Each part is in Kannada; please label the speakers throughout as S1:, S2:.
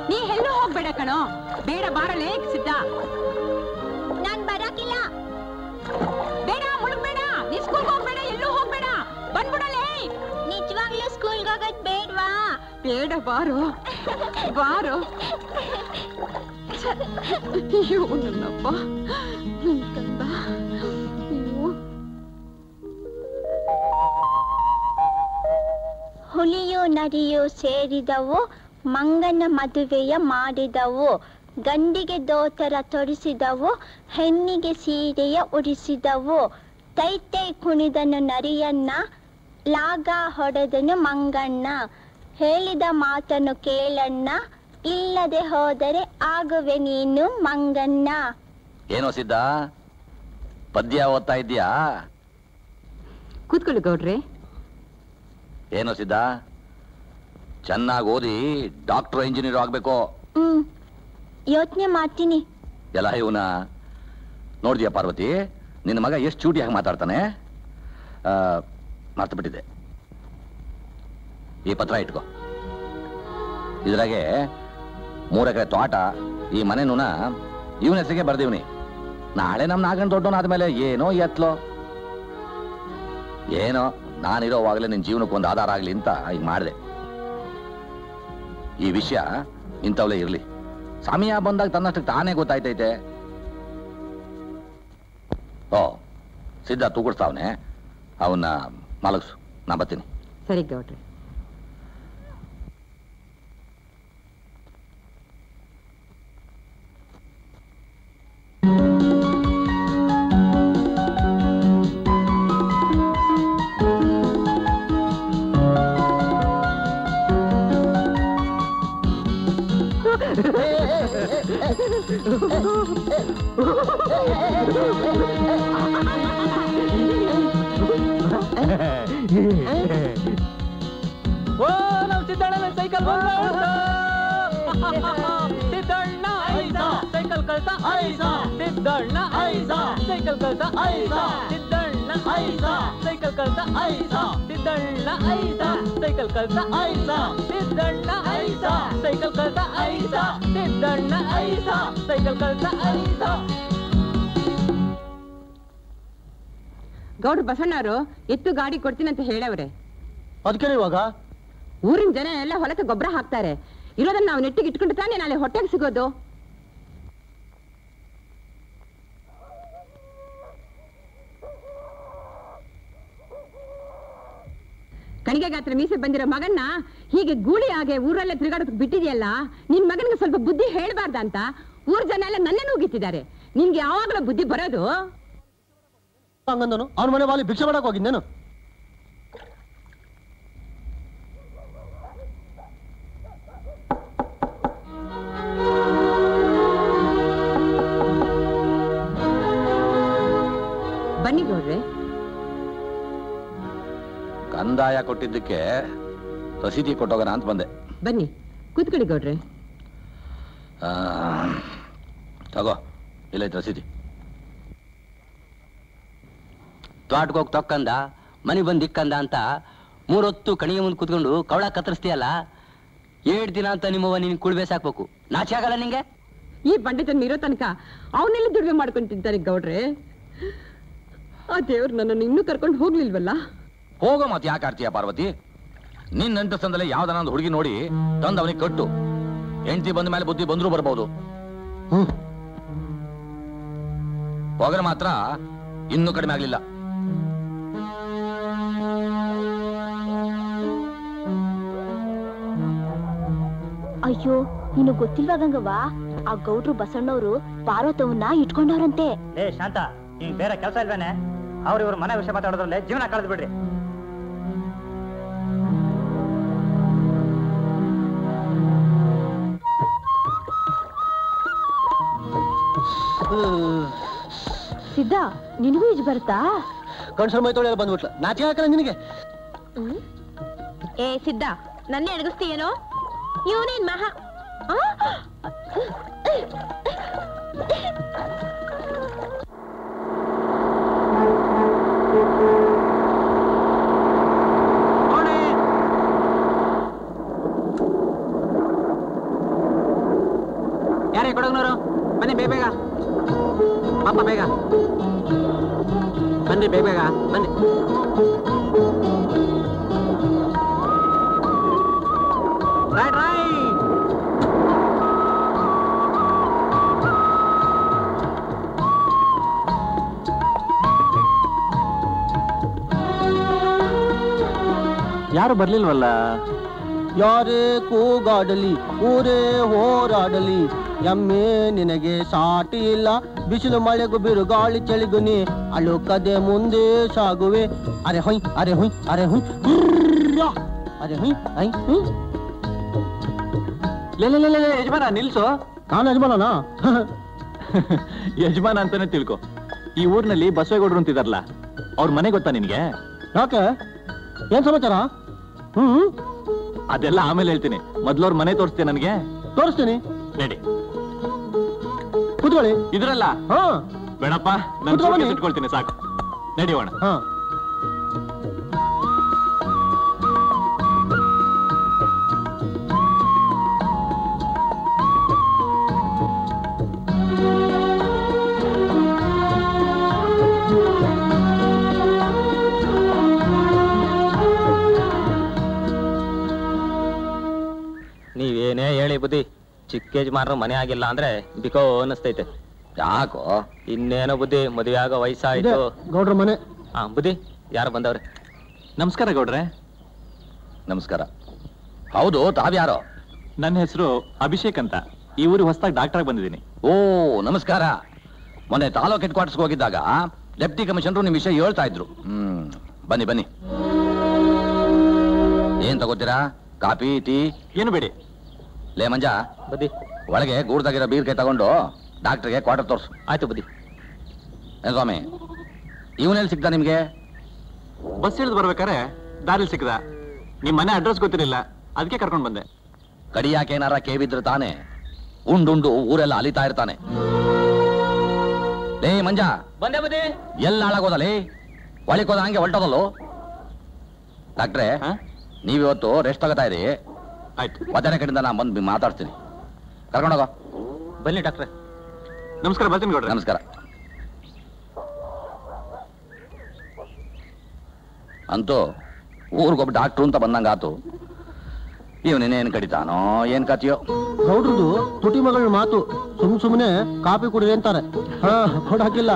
S1: ನೀ ಎಲ್ಲೂ ಹೋಗ್ಬೇಡ ಕಣೋ. ಬೇಡ ಬಾರಲೇ ಸಿದ್ಧ.
S2: ನಾನ್ ಬರಕಿಲ್ಲ.
S1: ಬೇಡ ಮುಳುಗ್ಬೇಡ. ನೀ ಸ್ಕೂಲ್ಗೆ ಹೋಗ್ಬೇಡ, ಎಲ್ಲೂ ಹೋಗ್ಬೇಡ, ಬಂದ್ಬಿಡಲೇ.
S2: ನಿಜವಾಗ್ಲೂ ಸ್ಕೂಲ್ಗೆ ಹೋಗೋದ್ ಬೇಡ್ವಾ?
S1: ಬೇಡ ಬಾರೋ ಬಾರೋ. ಅಯ್ಯೋ ನನ್ನಪ್ಪ ಕಂದ.
S2: ಹುಲಿಯು ನರಿಯು ಸೇರಿದವು, ಮಂಗನ ಮದುವೆಯ ಮಾಡಿದವು. ಗಂಡಿಗೆ ದೋತರ ತೊಡಿಸಿದವು, ಹೆಣ್ಣಿಗೆ ಸೀರೆಯ ಉಡಿಸಿದವು. ತೈತೈ ಕುಣಿದನು ನರಿಯನ್ನ, ಲಾಗ ಹೊಡೆದನು ಮಂಗಣ್ಣ. ಹೇಳಿದ ಮಾತನ್ನು ಕೇಳಣ್ಣ, ಇಲ್ಲದೆ ಹೋದರೆ ಆಗುವೆ ನೀನು ಮಂಗಣ್ಣ.
S3: ಏನೋ ಸಿದ್ಧ, ಪದ್ಯ ಓದ್ತಾ ಇದ್ಯಾ?
S1: ಕೂತ್ಕೊಳ್ಳಿ ಗೌಡ್ರೆ.
S3: ಏನೋ ಸಿದ್ಧ, ಚೆನ್ನಾಗಿ ಓದಿ ಡಾಕ್ಟರ್ ಇಂಜಿನಿಯರ್ ಆಗ್ಬೇಕು.
S2: ಯೋಚನೆ ಮಾಡ್ತೀನಿ.
S3: ಎಲ್ಲ ಇವನ ನೋಡ್ದಿಯಾ ಪಾರ್ವತಿ, ನಿನ್ನ ಮಗ ಎಷ್ಟು ಚೂಟಿಯಾಗಿ ಮಾತಾಡ್ತಾನೆ. ಮರ್ತು ಬಿಟ್ಟಿದೆ, ಈ ಪತ್ರ ಇಟ್ಕೋ. ಇದ್ರಾಗೆ 3 ಎಕರೆ ತೋಟ, ಈ ಮನೆನೂನ ಇವನ ಹೆಸರಿಗೆ ಬರ್ದಿವ್ನಿ. ನಾಳೆ ನಮ್ ನಾಗಣ್ಣ ದೊಡ್ಡವನಾದ್ಮೇಲೆ ಏನೋ ಎತ್ಲೋ ಏನೋ, ನಾನಿರೋವಾಗಲೇ ನಿನ್ ಜೀವನಕ್ಕೆ ಒಂದು ಆಧಾರ ಆಗ್ಲಿ ಅಂತ ಈಗ ಮಾಡಿದೆ. ಈ ವಿಷಯ ಇಂಥವಲೇ ಇರ್ಲಿ, ಸಮಯ ಬಂದಾಗ ತನ್ನಷ್ಟಕ್ಕೆ ತಾನೇ ಗೊತ್ತಾಯ್ತೈತೆ. ಓ ಸಿದ್ಧ ತೂಗುಡ್ತಾವನೆ, ಅವನ್ನ ಮಲಗಿಸು, ನಾ ಬರ್ತೀನಿ.
S1: ಸರಿ ಗೌಡ್ರೆ.
S4: ಓ ನಮ್ ಸಿದ್ದಣ್ಣ ಸೈಕಲ್ ಸಿದ್ದಣ್ಣ ಸೈಕಲ್ ಕಳ್ತ ಸಿದ್ದಣ್ಣ ಸೈಕಲ್ ಕಳ್ತ ಸಿದ್ದಣ್ಣ ಸೈಕಲ್ ಕಳ್ತ ಸಿದ್ದಣ್ಣ ಸೈಕಲ್ ಕಳ್ತ ಸಿದ್ದಣ್ಣ ಸೈಕಲ್ ಕಳ್ತ ಸಿದ್ದಣ್ಣ ಸೈಕಲ್ ಕಳ್ತ.
S1: ಗೌಡ್ರು ಬಸಣ್ಣವರು ಎತ್ತು ಗಾಡಿ ಕೊಡ್ತೀನಂತ ಹೇಳವ್ರೆ.
S5: ಅದಕ್ಕೆ ಇವಾಗ
S1: ಊರಿನ ಜನ ಎಲ್ಲ ಹೊಲಕ್ಕೆ ಗೊಬ್ಬರ ಹಾಕ್ತಾರೆ. ಇರೋದನ್ನ ನಾವು ನೆಟ್ಟಿಗೆ ಇಟ್ಕೊಂಡು ತಾನೇ ನಾಳೆ ಹೊಟ್ಟೆಗೆ ಸಿಗೋದು. ಕಣಿಗೆ ಗಾತ್ರ ಮೀಸೆ ಬಂದಿರೋ ಮಗನ್ನ ಹೀಗೆ ಗೂಳಿ ಹಾಗೆ ಊರಲ್ಲೇ ತಿರುಗಾಡೋದಕ್ಕೆ ಬಿಟ್ಟಿದೆಯಲ್ಲ, ನಿನ್ ಮಗನಿಗೆ ಸ್ವಲ್ಪ ಬುದ್ಧಿ ಹೇಳ್ಬಾರ್ದ ಅಂತ ಊರ್ ಜನ ಎಲ್ಲ ನನ್ನನ್ನು ಉಗಿತಿದ್ದಾರೆ. ನಿನ್ಗೆ ಯಾವಾಗಲೂ ಬುದ್ಧಿ ಬರೋದು?
S5: ಹಂಗಂದನು ಅವ್ರ ಮನೆ ವಾಲಿ ಭಿಕ್ಷೆ ಮಾಡಕ್ ಹೋಗಿದ್ದೇನು?
S1: ಬನ್ನಿ ಗೌಡ್ರೆ.
S3: ಕಂದಾಯ ಕೊಟ್ಟಿದ್ದಕ್ಕೆ ರಸೀದಿ ಕೊಟ್ಟೋಗೋಣ ಅಂತ ಬಂದೆ.
S1: ಬನ್ನಿ ಕೂತ್ಕೊಳ್ಳಿ ಗೌಡ್ರೆ.
S3: ತಗೋ, ಇಲ್ಲೈತೆ ರಸೀದಿ.
S6: ತೋಟಕ್ಕೆ ಹೋಗಿ ತೊಕ್ಕಂದ, ಮನೆಗೆ ಬಂದು ಇಕ್ಕಂದ ಅಂತ 3 ಹೊತ್ತು ಕಣಿಗೆ ಮುಂದೆ ಕೂತ್ಕೊಂಡು ಕವಳ ಕತ್ತರಿಸ್ತೀಯಲ್ಲ. 7 ದಿನ ಅಂತ ನಿಮ್ಮವ್ವ ನೀನು ಕುಳ್ಬೇಸ್ ಹಾಕ್ಬೇಕು. ನಾಚೆ ಆಗಲ್ಲ ನಿಂಗೆ?
S1: ಈ ಪಂಡಿತನ್ ಇರೋ ತನಕ ಅವನೆಲ್ಲ ದುಡಿಮೆ ಮಾಡ್ಕೊಂಡು ತಿಂತಾನೆ ಗೌಡ್ರೆ. ಆ ದೇವ್ರು ನನ್ನನ್ನು ಇನ್ನೂ ಕರ್ಕೊಂಡು ಹೋಗ್ಲಿಲ್ವಲ್ಲ.
S3: ಹೋಗೋ ಮತ್ತೆ ಯಾಕೆ ಆಡ್ತೀಯ ಪಾರ್ವತಿ? ನಿನ್ ನಂಟಸಂದಲೇ ಯಾವ್ದಾನ ಒಂದು ಹುಡುಗಿ ನೋಡಿ ತಂದು ಅವನಿಗೆ ಕಟ್ಟು. ಹೆಂಡತಿ ಬಂದ ಮೇಲೆ ಬುದ್ಧಿ ಬಂದ್ರೂ ಬರ್ಬೋದು. ಹೋಗರ ಮಾತ್ರ ಇನ್ನೂ ಕಡಿಮೆ ಆಗ್ಲಿಲ್ಲ.
S2: ಅಯ್ಯೋ, ನೀನು ಗೊತ್ತಿಲ್ವಾ ಗಂಗವ್ವ, ಆ ಗೌಡ್ರು ಬಸಣ್ಣವರು ಪಾರ್ವತವನ್ನ ಇಟ್ಕೊಂಡವ್ರಂತೆ.
S7: ಏ ಶಾಂತ, ನಿಂಗೆ ಬೇರೆ ಕೆಲಸ ಇಲ್ವೇನೆ? ಇವ್ರ ಮನೆ ವಿಷಯ ಮಾತಾಡೋದ್ರಲ್ಲೇ ಜೀವನ ಕಳೆದು ಬಿಡ್ರಿ.
S2: ಸಿದ್ಧ, ನಿನಗೂ ಈಜು ಬರ್ತಾ?
S5: ಕಣ್ಸರ್ ಮೈ ತೊಳೆಯಲ್ಲ ಬಂದ್ಬಿಟ್ಲ. ನಾಚೆ ಹಾಕಲ್ಲ ನಿನಗೆ?
S2: ಏ ಸಿದ್ಧ, ನನ್ನೇ ಅಡಗಿಸ್ತೀಯೇನೋ? ಇವನೇನ್ ಮಹಾ
S5: ಬನ್ನಿ. ಯಾರು ಬರ್ಲಿಲ್ವಲ್ಲ? ಯಾರೇ ಕೂಗಾಡಲಿ ಊರೇ ಹೋರಾಡಲಿ ಎಮ್ಮೆ ನಿನಗೆ ಸಾಟಿ ಇಲ್ಲ, ಬಿಸಿಲು ಮಳೆಗೂ ಬಿರುಗಾಳಿ ಚಳಿಗೂ ನೀ ಅಳುಕದೆ ಮುಂದೆ ಸಾಗುವೆ. ಅರೆ ಹೊಯ್ ಅರೆ ಹೊಯ್ ಅರೆ ಹೊಯ್ ಅರೆ ಹೊಯ್ ಐ ಯಜಮಾನ ನಿಲ್ಸು. ನಾನು ಯಜಮಾನನಾ?
S8: ಯಜಮಾನ ಅಂತಾನೆ ತಿಳ್ಕೊ. ಈ ಊರಿನಲ್ಲಿ ಬಸವೇಗೌಡರು ಅಂತಿದಾರಲ್ಲ, ಅವ್ರ ಮನೆ ಗೊತ್ತಾ ನಿನ್ಗೆ?
S5: ಯಾಕೆ, ಏನ್ ಸಮಾಚಾರ?
S8: ಅದೆಲ್ಲ ಆಮೇಲೆ ಹೇಳ್ತೀನಿ, ಮೊದ್ಲು ಅವ್ರ ಮನೆ ತೋರಿಸ್ತೀನಿ. ನನಗೆ
S5: ತೋರಿಸ್ತೀನಿ,
S8: ನಡಿ.
S5: ಕೂತ್ಕೊಳ್ಳಿ.
S8: ಇದ್ರಲ್ಲ? ಬೇಡಪ್ಪ, ನಾನು ಇಟ್ಕೊಳ್ತೀನಿ, ಸಾಕು. ನಡಿಯೋಣ.
S7: ನೀವೇನೇ ಹೇಳಿ ಬುದ್ಧಿ, ಚಿಕ್ಕ ಯಜಮಾನ್ರು ಮನೆ ಆಗಿಲ್ಲ ಅಂದ್ರೆ ಬಿಕೋ ಅನ್ನಿಸ್ತೈತೆ.
S3: ಯಾಕೋ?
S7: ಇನ್ನೇನೋ ಬುದ್ಧಿ, ಮದುವೆ ಆಗೋ ವಯಸ್ಸಾಯ್ತು.
S5: ಗೌಡ್ರ ಮನೆ.
S7: ಬುದ್ಧಿ, ಯಾರು ಬಂದವ್ರೆ?
S8: ನಮಸ್ಕಾರ ಗೌಡ್ರೆ.
S3: ನಮಸ್ಕಾರ. ಹೌದು, ತಾವ್ಯಾರೋ?
S8: ನನ್ನ ಹೆಸರು ಅಭಿಷೇಕ್ ಅಂತ. ಈ ಊರಿಗೆ ಹೊಸದಾಗಿ ಡಾಕ್ಟರ್ ಬಂದಿದ್ದೀನಿ.
S3: ಓ, ನಮಸ್ಕಾರ. ಮೊನ್ನೆ ತಾಲೂಕ್ ಹೆಡ್ ಕ್ವಾರ್ಟರ್ಸ್ಗೆ ಹೋಗಿದ್ದಾಗ ಡೆಪ್ಟಿ ಕಮಿಷನರು ನಿಮ್ ವಿಷಯ ಹೇಳ್ತಾ ಇದ್ರು. ಬನ್ನಿ ಬನ್ನಿ. ಏನ್ ತಗೋತೀರಾ? Coffee, tea?
S8: ಏನು ಬೇಡಿ.
S3: ಲೇ ಮಂಜ,
S7: ಬುದ್ಧಿ
S3: ಒಳಗೆ ಗೂಡ್ದಾಗಿರೋ ಬೀರ್ಕೈ ತಗೊಂಡು ಡಾಕ್ಟರ್ಗೆ ಕ್ವಾರ್ಟರ್ ತೋರ್ಸು.
S7: ಆಯ್ತು ಬುದ್ಧಿ.
S3: ಏನ್ ಸ್ವಾಮಿ, ಇವನೆಲ್ಲಿ ಸಿಗ್ತಾ ನಿಮ್ಗೆ?
S8: ಬಸ್ ಇಳಿದು ಬರ್ಬೇಕಾರೆ ದಾರಿಲಿ ಸಿಕ್ಕದ. ನಿಮ್ ಮನೆ ಅಡ್ರೆಸ್ ಗೊತ್ತಿರಲಿಲ್ಲ, ಅದಕ್ಕೆ ಕರ್ಕೊಂಡು ಬಂದೆ.
S3: ಕಡಿಯಾಕೇನಾರ ಕೇವಿದ್ರೆ ತಾನೆ, ಉಂಡುಂಡು ಊರೆಲ್ಲ ಅಲಿತಾ ಇರ್ತಾನೆ. ಲೇ ಮಂಜ,
S7: ಬಂದೆ ಬುದ್ಧಿ.
S3: ಎಲ್ಲ ಹಾಳಾಗೋದಲ್ಲೇ, ಒಳಿಕೋದ ಹಂಗೆ ಹೊಲ್ಟೋದಲ್ಲೋ. ಡಾಕ್ಟ್ರೇ, ನೀವಿವತ್ತು ರೆಸ್ಟ್ ತಗೋತಾ ಇರಿ.
S8: ಆಯ್ತು.
S3: ಮಧ್ಯಾಹ್ನ ಕಡೆಯಿಂದ ನಾನು ಬಂದು ಮಾತಾಡ್ತೀನಿ. ಕರ್ಕೊಂಡೋಗ.
S7: ಬನ್ನಿ ಡಾಕ್ಟ್ರೆ.
S8: ನಮಸ್ಕಾರ, ಬರ್ತೀನಿ ಗೌಡ್ರೆ.
S3: ನಮಸ್ಕಾರ. ಅಂತೂ ಊರಿಗೊಬ್ಬ ಡಾಕ್ಟ್ರು ಅಂತ ಬಂದಂಗಾತು. ಇವನೇನೇನು ಕಡಿತಾನೋ ಏನ್ ಕತಿಯೋ.
S5: ಗೌಡ್ರದು ತುಟಿ ಮಗಳ ಮಾತು, ಸುಮ್ಮನೆ ಕಾಫಿ ಕುಡಿರಿ ಅಂತಾರೆ. ಕೊಡಾಕಿಲ್ಲ.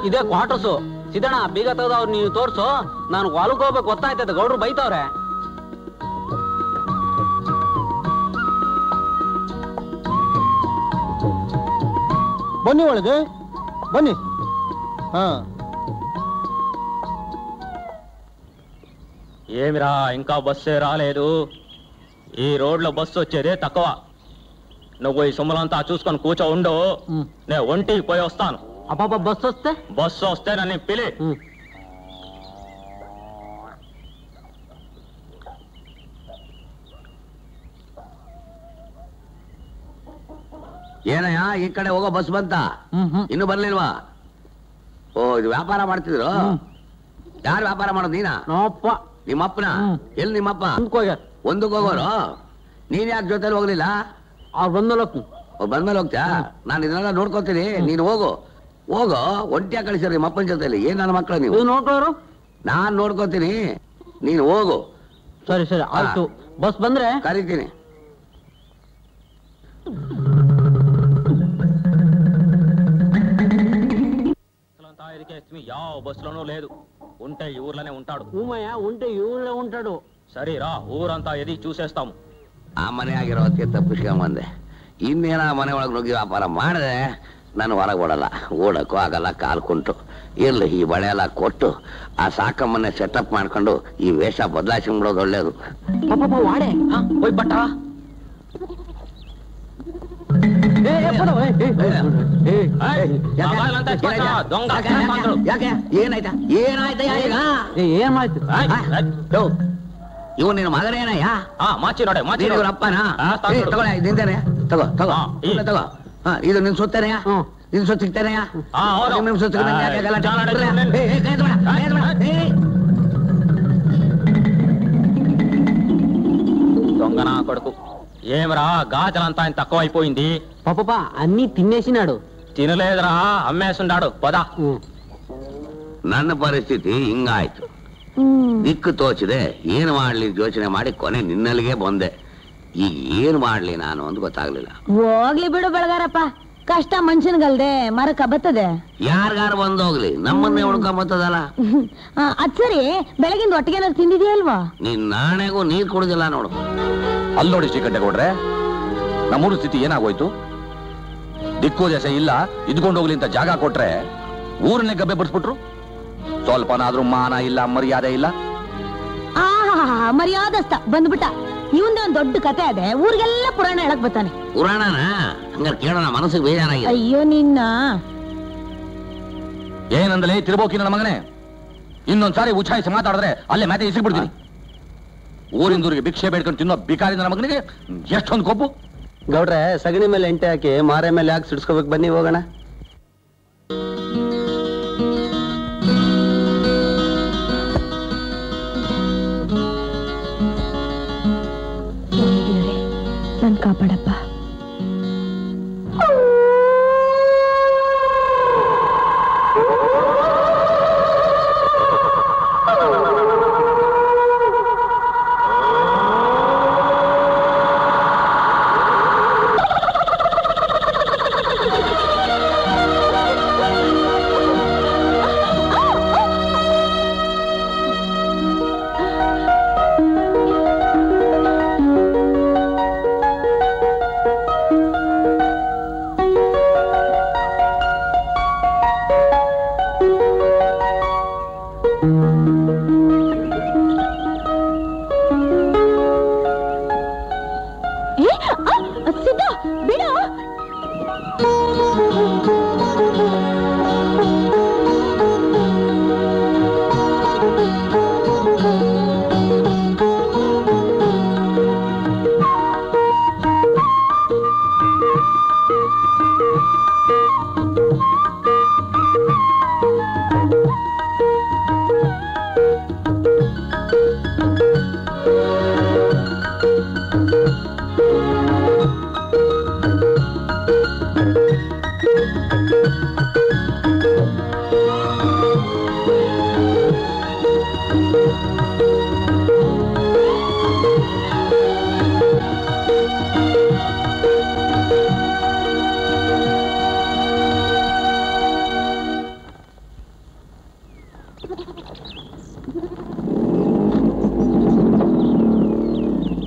S9: ಇದೇ ಕ್ವಾರ್ಟರ್ಸು. ಸಿದ್ದಣ್ಣ, ಬೀಗ ತೆಗೆದವ್ರು ನೀವು ತೋರ್ಸು, ನಾನು ಹೊಲಕ್ಕೆ ಹೋಗ್ಬೇಕು, ಗೊತ್ತಾಯ್ತದೆ. ಗೌಡ್ರು ಬೈತವ್ರೆ.
S5: ಬನ್ನಿ ಒಳಗೆ ಬನ್ನಿ.
S7: ఏమిరా ఇంకా బస్సే రాలేదు? ఈ రోడ్లో బస్సు వచ్చేదే తక్కువ. నువ్వు ఈ సొమ్ములంతా చూసుకొని కూర్చో ఉండు, నేను ఒంటికి పోయి వస్తాను.
S9: అబ్బాబా, బస్సు వస్తే
S7: నన్ను పిలి.
S3: ಏನಯ್ಯ, ಈ ಕಡೆ ಹೋಗೋ ಬಸ್ ಬಂತ? ಇನ್ನು ಬರ್ಲಿಲ್ವಾ? ಓ, ಇದು ವ್ಯಾಪಾರ ಮಾಡ್ತಿದ್ರು? ಯಾರು ವ್ಯಾಪಾರ ಮಾಡೋದು? ನೀನಾ?
S9: ನಮ್ಮಪ್ಪ.
S3: ನಿಮ್ಮಪ್ಪನ? ಎಲ್ಲಿ ನಿಮ್ಮಪ್ಪ? ಒಂದಕ್ಕೆ ಹೋಗೋರು? ನೀನ್ ಯಾಕೆ ಜೊತೆಲಿ ಹೋಗ್ಲಿಲ್ಲ?
S9: ಅವ್ರು
S3: ಬಂದ್ಮೇಲೆ ಹೋಗ್ತೀಯಾ? ನಾನು ಇದನ್ನೆಲ್ಲ ನೋಡ್ಕೋತೀನಿ, ನೀನು ಹೋಗು. ಒಂಟಿಯಾಗಿ ಕಳಿಸಿರಿ ನಿಮ್ಮಪ್ಪನ ಜೊತೆಲಿ. ಏನ್ ನನ್ನ ಮಕ್ಕಳು ನೀವು?
S9: ನೋಡ್ಕೋರು.
S3: ನಾನ್ ನೋಡ್ಕೋತೀನಿ, ನೀನು ಹೋಗು.
S9: ಸರಿ ಸರಿ, ಆಯ್ತು. ಬಸ್ ಬಂದ್ರೆ
S3: ಕರಿತೀನಿ.
S7: ಯಾವ బస్సులోనూ లేదు, ఉంటే ఈ ఊర్లోనే ఉంటాడు.
S9: ఉంటే ఈ ఊర్లో ఉంటాడు.
S7: సరేరా, ఊరంతా ఎది చూసేస్తాము.
S3: ಆ ಮನೆ ಆಗಿರೋ ಅದಕ್ಕೆ ತಪ್ಪಿಸ್ಕೊಂಬಂದೆ. ಇನ್ನೇನ ಮನೆ ಒಳಗೆ ನುಗ್ಗಿ ವ್ಯಾಪಾರ ಮಾಡಿದೆ, ನಾನು ಹೊರಗೆ ಓಡಲ್ಲ, ಓಡಕ್ಕೂ ಆಗಲ್ಲ, ಕಾಲು ಕುಂಟು. ಇರ್ಲಿ, ಈ ಬಳೆ ಎಲ್ಲ ಕೊಟ್ಟು ಆ ಸಾಕಮ್ಮನೆ ಸೆಟಪ್ ಮಾಡ್ಕೊಂಡು ಈ ವೇಷ ಬದಲಾಯಿಸ್ಬಿಡೋದು ಒಳ್ಳೇದು.
S9: ವಾಡೆ ಹೋಯ್ ಪಟ್ಟ.
S3: ಯಾಕೆ, ಏನಾಯ್ತಾ? ಇವ್ ನಿನ್ನ ಮಗನೇನಯ್ಯ?
S7: ಮಾಚಿ ನೋಡೆ, ಮಾಚಿ
S3: ಇವ್ರ ಅಪ್ಪನ? ತಗೊಳ್ಳ, ನಿಂತೇನೆ, ತಗೋ ತಗೋ ತಗೋ. ಇದು ನಿನ್ ಸೊತ್ತೇನೆಯ? ನಿನ್ ಸೊತ್ತು ಸಿಗ್ತೇನೆಯ? ನಿಮ್ ಸೊತ್ತು
S7: దొంగన కొడుకు. ఏమరా, గాజలంతా ఆయన తక్కువ అయిపోయింది.
S9: పాపా, అన్ని తినేసినాడు.
S7: తినలేదురా, అమ్మేసుండాడు. పదా.
S3: ನನ್ನ ಪರಿಸ್ಥಿತಿ ಹಿಂಗಾಯ್ತು. ದಿಕ್ಕು ತೋಚಿದೆ, ಏನು ಮಾಡ್ಲಿ ಯೋಚನೆ ಮಾಡಿ ಕೊನೆ ನಿನ್ನಲ್ಲಿಗೆ ಬಂದೆ. ಈಗ ಏನ್ ಮಾಡ್ಲಿ ನಾನು ಅಂತ ಗೊತ್ತಾಗ್ಲಿಲ್ಲ.
S2: ಹೋಗ್ಲಿ ಬಿಡು ಬೆಳಗಾರಪ್ಪ, ಕಷ್ಟ ಮನುಷ್ಯನ್ಗಲ್ದೆ ಮರಕ ಬರ್ತದೆ.
S3: ಯಾರ್ಗಾರು ಬಂದೋಗ್ಲಿ, ನಮ್ಮನ್ನೇ ಉಳ್ಕೊಂಬತ್ತದಲ್ಲ.
S2: ಅದ್ ಸರಿ, ಬೆಳಗಿಂದ ಒಟ್ಟಿಗೆ ಏನಾದ್ರು ತಿಂದಿದ್ಯಲ್ವಾ?
S3: ನಿನ್ ನಾಣೆಗೂ ನೀರ್ ಕುಡುದಿಲ್ಲ ನೋಡು.
S10: ಅಲ್ಲಿ ನೋಡಿ ಶ್ರೀಕಂಠೇಗೌಡ್ರೆ, ನಮ್ಮೂರು ಸ್ಥಿತಿ ಏನಾಗೋಯ್ತು? ದಿಕ್ಕು ದೆಸೆ ಇಲ್ಲ, ಇದ್ಕೊಂಡು ಹೋಗ್ಲಿ ಅಂತ ಜಾಗ ಕೊಟ್ರೆ ಊರನ್ನೇ ಗಬ್ಬೆ ಬಿಡಿಸ್ಬಿಟ್ರು. ಸ್ವಲ್ಪನಾದ್ರೂ ಮಾನ ಇಲ್ಲ, ಮರ್ಯಾದೆ ಇಲ್ಲ.
S2: ಮರ್ಯಾದಸ್ತ ಬಂದ್ಬಿಟ್ಟ. ಇವಂದೇ ಒಂದ್ ದೊಡ್ಡ ಕತೆ ಅದೇ, ಊರಿಗೆಲ್ಲ ಪುರಾಣ ಹೇಳಕ್ ಬರ್ತಾನೆ.
S3: ಪುರಾಣನ ಹಂಗಾರೆ ಕೇಳೋಣ, ಮನಸ್ಸಿಗೆ ಬೇಜಾರಾಗಿದೆ.
S2: ಅಯ್ಯೋ ನಿನ್ನ
S10: ಏನಂದಲೇ ತಿರ್ಬೋಕಿ ನನ್ನ ಮಗನೇ, ಇನ್ನೊಂದ್ಸಾರಿ ಉಚ್ಚಾಯಿಸಿ ಮಾತಾಡಿದ್ರೆ ಅಲ್ಲೇ ಮ್ಯಾತೆ ಇಸಿಬಿಡ್ತೀನಿ. ಊರಿಂದೂರಿಗೆ ಭಿಕ್ಷೆ ಬೇಡ್ಕೊಂಡು ತಿನ್ನೋ ಬಿಕಾರಿ ನನ್ನ ಮಗನಿಗೆ ಎಷ್ಟೊಂದು ಕೊಬ್ಬು.
S5: ಗೌಡ್ರೆ, ಸಗಣಿ ಮೇಲೆ ಎಂಟೆ ಹಾಕಿ ಮಾರೆ ಮೇಲೆ ಯಾಕೆ ಸಿಡಿಸ್ಕೋಬೇಕು? ಬನ್ನಿ ಹೋಗೋಣ.
S2: ನನ್ ಕಾಪಾಡಪ್ಪ.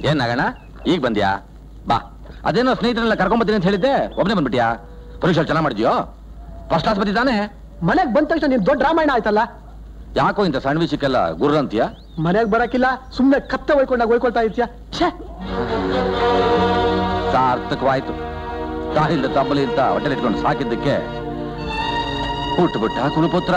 S10: ಏನ್ ನಾಗಣ್ಣ, ಈಗ ಬಂದ್ಯಾ? ಬಾ. ಅದೇನೋ ಸ್ನೇಹಿತರೆಲ್ಲ ಕರ್ಕೊಂಬತ್ತೀನಿ ಅಂತ ಹೇಳಿದ್ದೆ, ಒಬ್ಬನೇ ಬಂದ್ಬಿಟ್ಯಾ? ಪರೀಕ್ಷೆ ಚೆನ್ನಾಗಿ ಮಾಡಿದ್ಯೋ? ಫಸ್ಟ್ ಕ್ಲಾಸ್ ಬಂದಿದ್ದಾನೆ.
S5: ಮನೆಗ್ ಬಂದ ತಕ್ಷಣ ನೀನ್ ದೊಡ್ಡ ರಾಮಾಯಣ ಆಯ್ತಲ್ಲ.
S10: ಯಾಕೋ ಇಂಥ ಸಣ್ಣ ವಿಷಯಕ್ಕೆಲ್ಲ ಗುರ್ರ ಅಂತೀಯ?
S5: ಮನೆಗ್ ಬರಕಿಲ್ಲ, ಸುಮ್ನೆ ಕತ್ತೆ ಹೊಯ್ಕೊಳ್ತಾ ಇರ್ತೀಯ.
S10: ಸಾರ್ಥಕವಾಯ್ತು. ತಾಯಿಲ್ದ ತಬ್ಬಲಿ ಅಂತ ಹೊಟ್ಟೆಲಿಟ್ಕೊಂಡು ಸಾಕಿದ್ದಕ್ಕೆ ಹುಟ್ಟುಬಿಟ್ಟ ಕುಲಪುತ್ರ.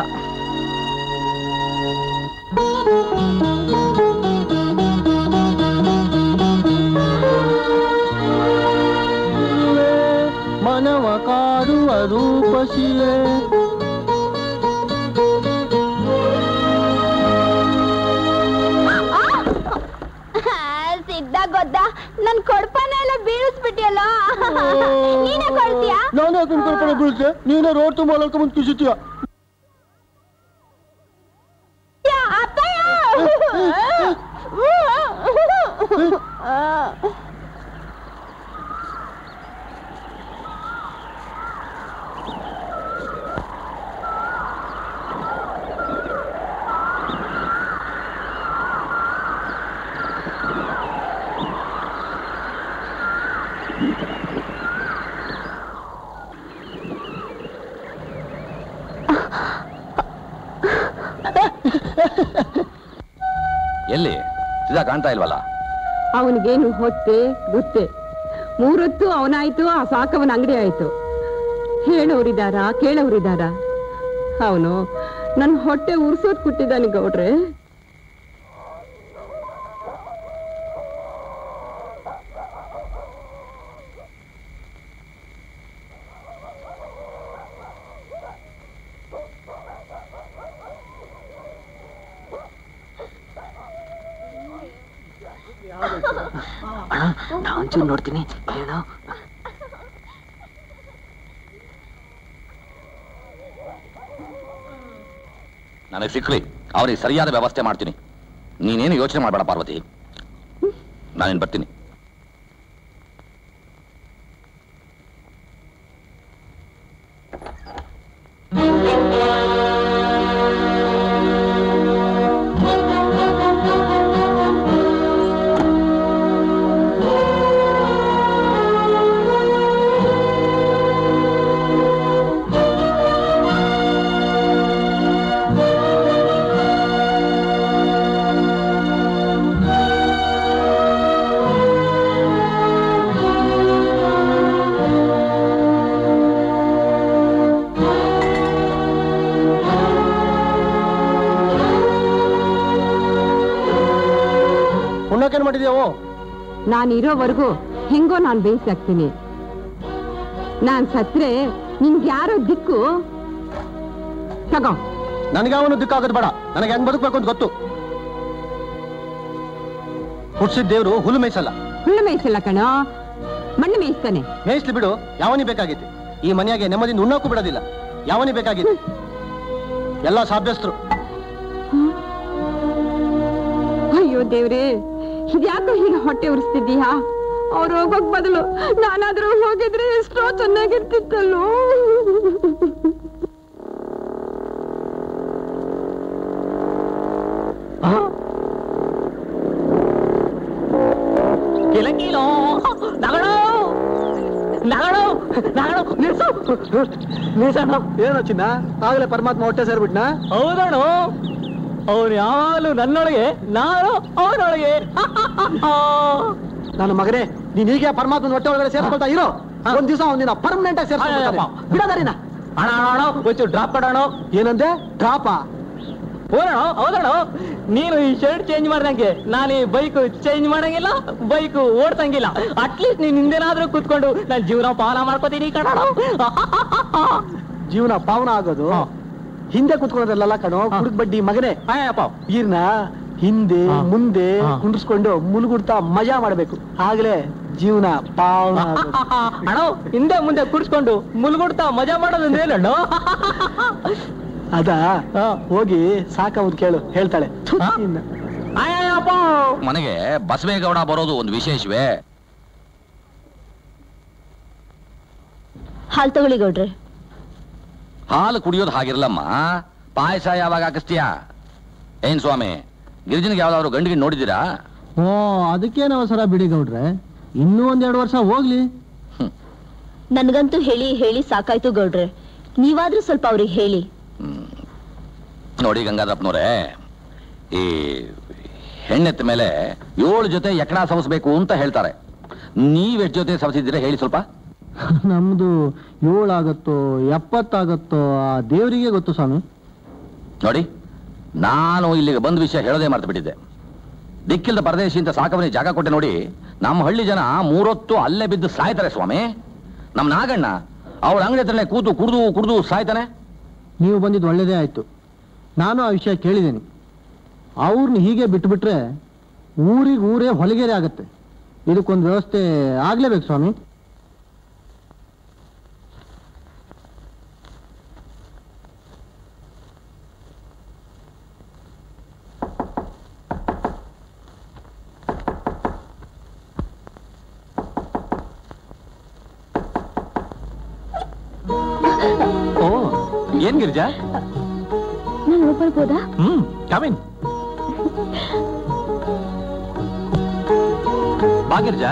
S5: ಮನವ ಕಾಡುವ ರೂಪಶಿಲೆ
S2: ಸಿದ್ಧ ಗೊತ್ತ, ನನ್ ಕೊಡ್ಪಾನ ಎಲ್ಲ ಬೀಳಿಸ್ಬಿಟ್ಟಿಯಲ್ಲ. ನೀನೇ ಕೊಡ್ತೀಯಾ?
S5: ನಾನೇ ಕೊಡ್ಪಾನ ಬೀಳ್ತೆ, ನೀನೇ ರೋಡ್ ತುಂಬ ಅಲ್ಕೊಂಬಂದು ಕಿಸಿತೀಯ.
S10: ಎಲ್ಲಿ ಸಿದ್ಧ ಕಾಣ್ತಾ ಇಲ್ವಲ್ಲ?
S1: ಅವನಿಗೇನು ಹೊತ್ತೆ ಗೊತ್ತೇ, ಮೂರೊತ್ತು ಅವನಾಯ್ತು, ಆ ಸಾಕವನ ಅಂಗಡಿ ಆಯ್ತು. ಹೇಳೋರಿದಾರ ಕೇಳೋರಿದಾರ? ಅವನು ನನ್ನ ಹೊಟ್ಟೆ ಉರ್ಸೋದ್ ಕೊಟ್ಟಿದ್ದಾನೆ ಗೌಡ್ರೆ.
S9: ಒಂಚೂರು ನೋಡ್ತೀನಿ.
S10: ನನಗೆ ಸಿಕ್ಕ್ರಿ ಅವನಿಗೆ ಸರಿಯಾದ ವ್ಯವಸ್ಥೆ ಮಾಡ್ತೀನಿ. ನೀನೇನು ಯೋಚನೆ ಮಾಡಬೇಡ ಪಾರ್ವತಿ, ನಾನೇನು ಬರ್ತೀನಿ.
S5: ಏನ್ ಮಾಡಿದ್ಯಾವೋ?
S1: ನಾನಿರೋವರೆಗೂ ಹೆಂಗೋ ನಾನು ಬೇಯಿಸಾಕ್ತೀನಿ. ನಾನ್ ಸತ್ರೆ ನಿನ್ಗೆ ಯಾರೋ ದಿಕ್ಕು ತಗೋ.
S5: ನನಗೆ ಅವನು ದಿಕ್ಕಾಗೋದು ಬೇಡ, ನನಗೆ ಹೆಂಗ್ ಬದುಕಬೇಕು ಅಂತ ಗೊತ್ತು. ಹುಟ್ಟಿಸಿದ ದೇವ್ರು ಹುಲ್ಲು ಮೇಯಿಸಲ್ಲ.
S1: ಹುಲ್ಲು ಮೇಯಿಸಲ್ಲ ಕಣೋ, ಮಣ್ಣು ಮೇಯಿಸ್ತಾನೆ.
S5: ಮೇಯಿಸ್ಲಿ ಬಿಡು, ಯಾವನಿ ಬೇಕಾಗಿತ್ತು. ಈ ಮನೆಯಾಗೆ ನೆಮ್ಮದಿಯಿಂದ ಉಣ್ಣೋಕ್ಕೂ ಬಿಡೋದಿಲ್ಲ. ಯಾವನಿ ಬೇಕಾಗಿತ್ತು? ಎಲ್ಲ ಸಾಭ್ಯಸ್ತರು.
S1: ಅಯ್ಯೋ ದೇವ್ರೇ, ಇದ್ಯಾಕೋ ಹೀಗೆ ಹೊಟ್ಟೆ ಉರಿಸ್ತಿದ್ದೀಯಾ? ಅವ್ರು ಹೋಗೋಕ್ ಬದಲು ನಾನಾದ್ರೂ ಹೋಗಿದ್ರೆ ಎಷ್ಟೋ ಚೆನ್ನಾಗಿರ್ತಿತ್ತಲ್ಲೋ.
S4: ಕಿಲಕಿಲೋ ನಗಣೋ ನಗಣೋ ನಗಣೋ ನಿಲ್ಸಣ್ಣ.
S5: ಏನೋ ಚಿನ್ನ, ಆಗ್ಲೇ ಪರಮಾತ್ಮ ಹೊಟ್ಟೆ ಸೇರ್ಬಿಟ್ನಾ?
S4: ಹೌದಣ್ಣು, ಅವನು ಯಾವಾಗಲೂ ನನ್ನೊಳಗೆ, ನಾನು ಅವನೊಳಗೆ.
S5: ನನ್ನ ಮಗನೇ, ನೀನ್ ಹೀಗೆ ಪರಮಾತ್ಮನ ಹೊಟ್ಟೆ ಒಳಗಡೆ ಸೇರ್ಕೊಳ್ತಾ ಇರೋ. ಒಂದ್ ದಿವಸ ಅವನಿನ ಪರ್ಮನೆಂಟ್ ಆಗಿ ಸೇರ್ಸ್ಕೊಳ್ತಾನೆ. ಬಿಡೋದಾರಿನ
S4: ಅಣ್ಣ ಅಣ್ಣ ಒಂಚೂರು ಡ್ರಾಪ್ ಕೊಡೋಣ.
S5: ಏನಂದೆ? ಡ್ರಾಪಾ?
S4: ಹೋಗೋಣ. ಹೌದಣ್ಣ, ನೀನು ಈ ಶರ್ಟ್ ಚೇಂಜ್ ಮಾಡ್ದಂಗೆ ನಾನು ಈ ಬೈಕ್ ಚೇಂಜ್ ಮಾಡಂಗಿಲ್ಲ, ಬೈಕ್ ಓಡ್ಸಂಗಿಲ್ಲ. ಅಟ್ಲೀಸ್ಟ್ ನೀನ್ ಹಿಂದೆನಾದ್ರೂ ಕೂತ್ಕೊಂಡು ನಾನು ಜೀವನ ಪಾವನ ಮಾಡ್ಕೋತೀನಿ ಕಣೋ.
S5: ಜೀವನ ಪಾವನ ಆಗೋದು ಹಿಂದೆ ಕುತ್ಕೊಳ್ಳೋದ್ರಲ್ಲ ಕಣೋ, ಹುಡುಗ ಬಡ್ಡಿ ಮಗನೇ. ಈರ್ನ ಹಿಂದೆ ಮುಂದೆ ಕುಂಡ್ರಿಸ್ಕೊಂಡು ಮುಳುಗುಡ್ತಾ ಮಜಾ ಮಾಡ್ಬೇಕು, ಆಗ್ಲೇ ಜೀವನ ಪಾವನ.
S4: ಅಣ್ಣ, ಹಿಂದೆ ಮುಂದೆ ಕುಡಿಸ್ಕೊಂಡು ಮುಳುಗುಡ್ತಾ ಮಜಾ ಮಾಡೋದಂದ್ರೆ ಏನಣ್ಣ?
S5: ಅದ ಹೋಗಿ ಸಾಕವ್ದು ಕೇಳು, ಹೇಳ್ತಾಳೆ.
S10: ಮನೆಗೆ ಬಸವೇಗೌಡ ಬರೋದು ಒಂದು ವಿಶೇಷವೇ.
S2: ಹಾಲು ತಗೊಳ್ಳಿ ಗೌಡ್ರೆ.
S10: ಹಾಲು ಕುಡಿಯೋದು ಹಾಗಿರ್ಲಮ್ಮ, ಪಾಯಸ ಯಾವಾಗ ಹಾಕಿಸ್ತೀಯಾ? ಏನ್ ಸ್ವಾಮಿ, ಗಿರಿಜನಿಗೆ ಯಾವ್ದಾದ್ರು ಗಂಡಿಗೆ ನೋಡಿದ್ದೀರಾ?
S5: ಓ, ಅದಕ್ಕೇನು ಅವಸರ ಬಿಡಿ ಗೌಡ್ರೆ, ಇನ್ನೂ 1-2 ವರ್ಷ ಹೋಗ್ಲಿ.
S2: ನನ್ಗಂತೂ ಹೇಳಿ ಹೇಳಿ ಸಾಕಾಯ್ತು ಗೌಡ್ರೆ, ನೀವಾದ್ರೂ ಸ್ವಲ್ಪ ಅವ್ರಿಗೆ ಹೇಳಿ.
S10: ನೋಡಿ ಗಂಗಾಧರಪ್ಪನವ್ರೆ, ಈ ಹೆಣ್ಣೆತ್ತ ಮೇಲೆ 7 ಜೊತೆ ಎಕಡ ಸವಸ್ಬೇಕು ಅಂತ ಹೇಳ್ತಾರೆ. ನೀವೆಷ್ಟು ಜೊತೆ ಸವಸಿದ್ದೀರಾ ಹೇಳಿ ಸ್ವಲ್ಪ?
S5: ನಮ್ದು 7 ಆಗತ್ತೋ 70 ಆಗತ್ತೋ ಆ ದೇವರಿಗೆ ಗೊತ್ತು ಸ್ವಾಮಿ.
S10: ನೋಡಿ, ನಾನು ಇಲ್ಲಿಗೆ ಬಂದ ವಿಷಯ ಹೇಳೋದೇ ಮರ್ತು ಬಿಟ್ಟಿದ್ದೆ. ದಿಕ್ಕಿಲ್ದ ಪರದೇಶಿ ಅಂತ ಸಾಕವನಿಗೆ ಜಾಗ ಕೊಟ್ಟೆ ನೋಡಿ, ನಮ್ಮ ಹಳ್ಳಿ ಜನ 3 ಹೊತ್ತು ಅಲ್ಲೇ ಬಿದ್ದು ಸಾಯ್ತಾರೆ ಸ್ವಾಮಿ. ನಮ್ಮ ನಾಗಣ್ಣ ಅವಳ ಅಂಗಡಿ ಹತ್ರನೇ ಕೂತು ಕುಡ್ದು ಸಾಯ್ತಾನೆ.
S5: ನೀವು ಬಂದಿದ್ದು ಒಳ್ಳೇದೇ ಆಯ್ತು. ನಾನು ಆ ವಿಷಯ ಕೇಳಿದ್ದೀನಿ. ಅವ್ರನ್ನ ಹೀಗೆ ಬಿಟ್ಬಿಟ್ರೆ ಊರೇ ಹೊಲಿಗೆರೆ ಆಗತ್ತೆ. ಇದಕ್ಕೊಂದು ವ್ಯವಸ್ಥೆ ಆಗ್ಲೇಬೇಕು ಸ್ವಾಮಿ.
S8: ಏನ್ ಗಿರಿಜಾ?
S2: ನಾನು ಬರ್ಬೋದಾ?
S8: ಕಮಿನ್. ಬಾ ಗಿರಿಜಾ,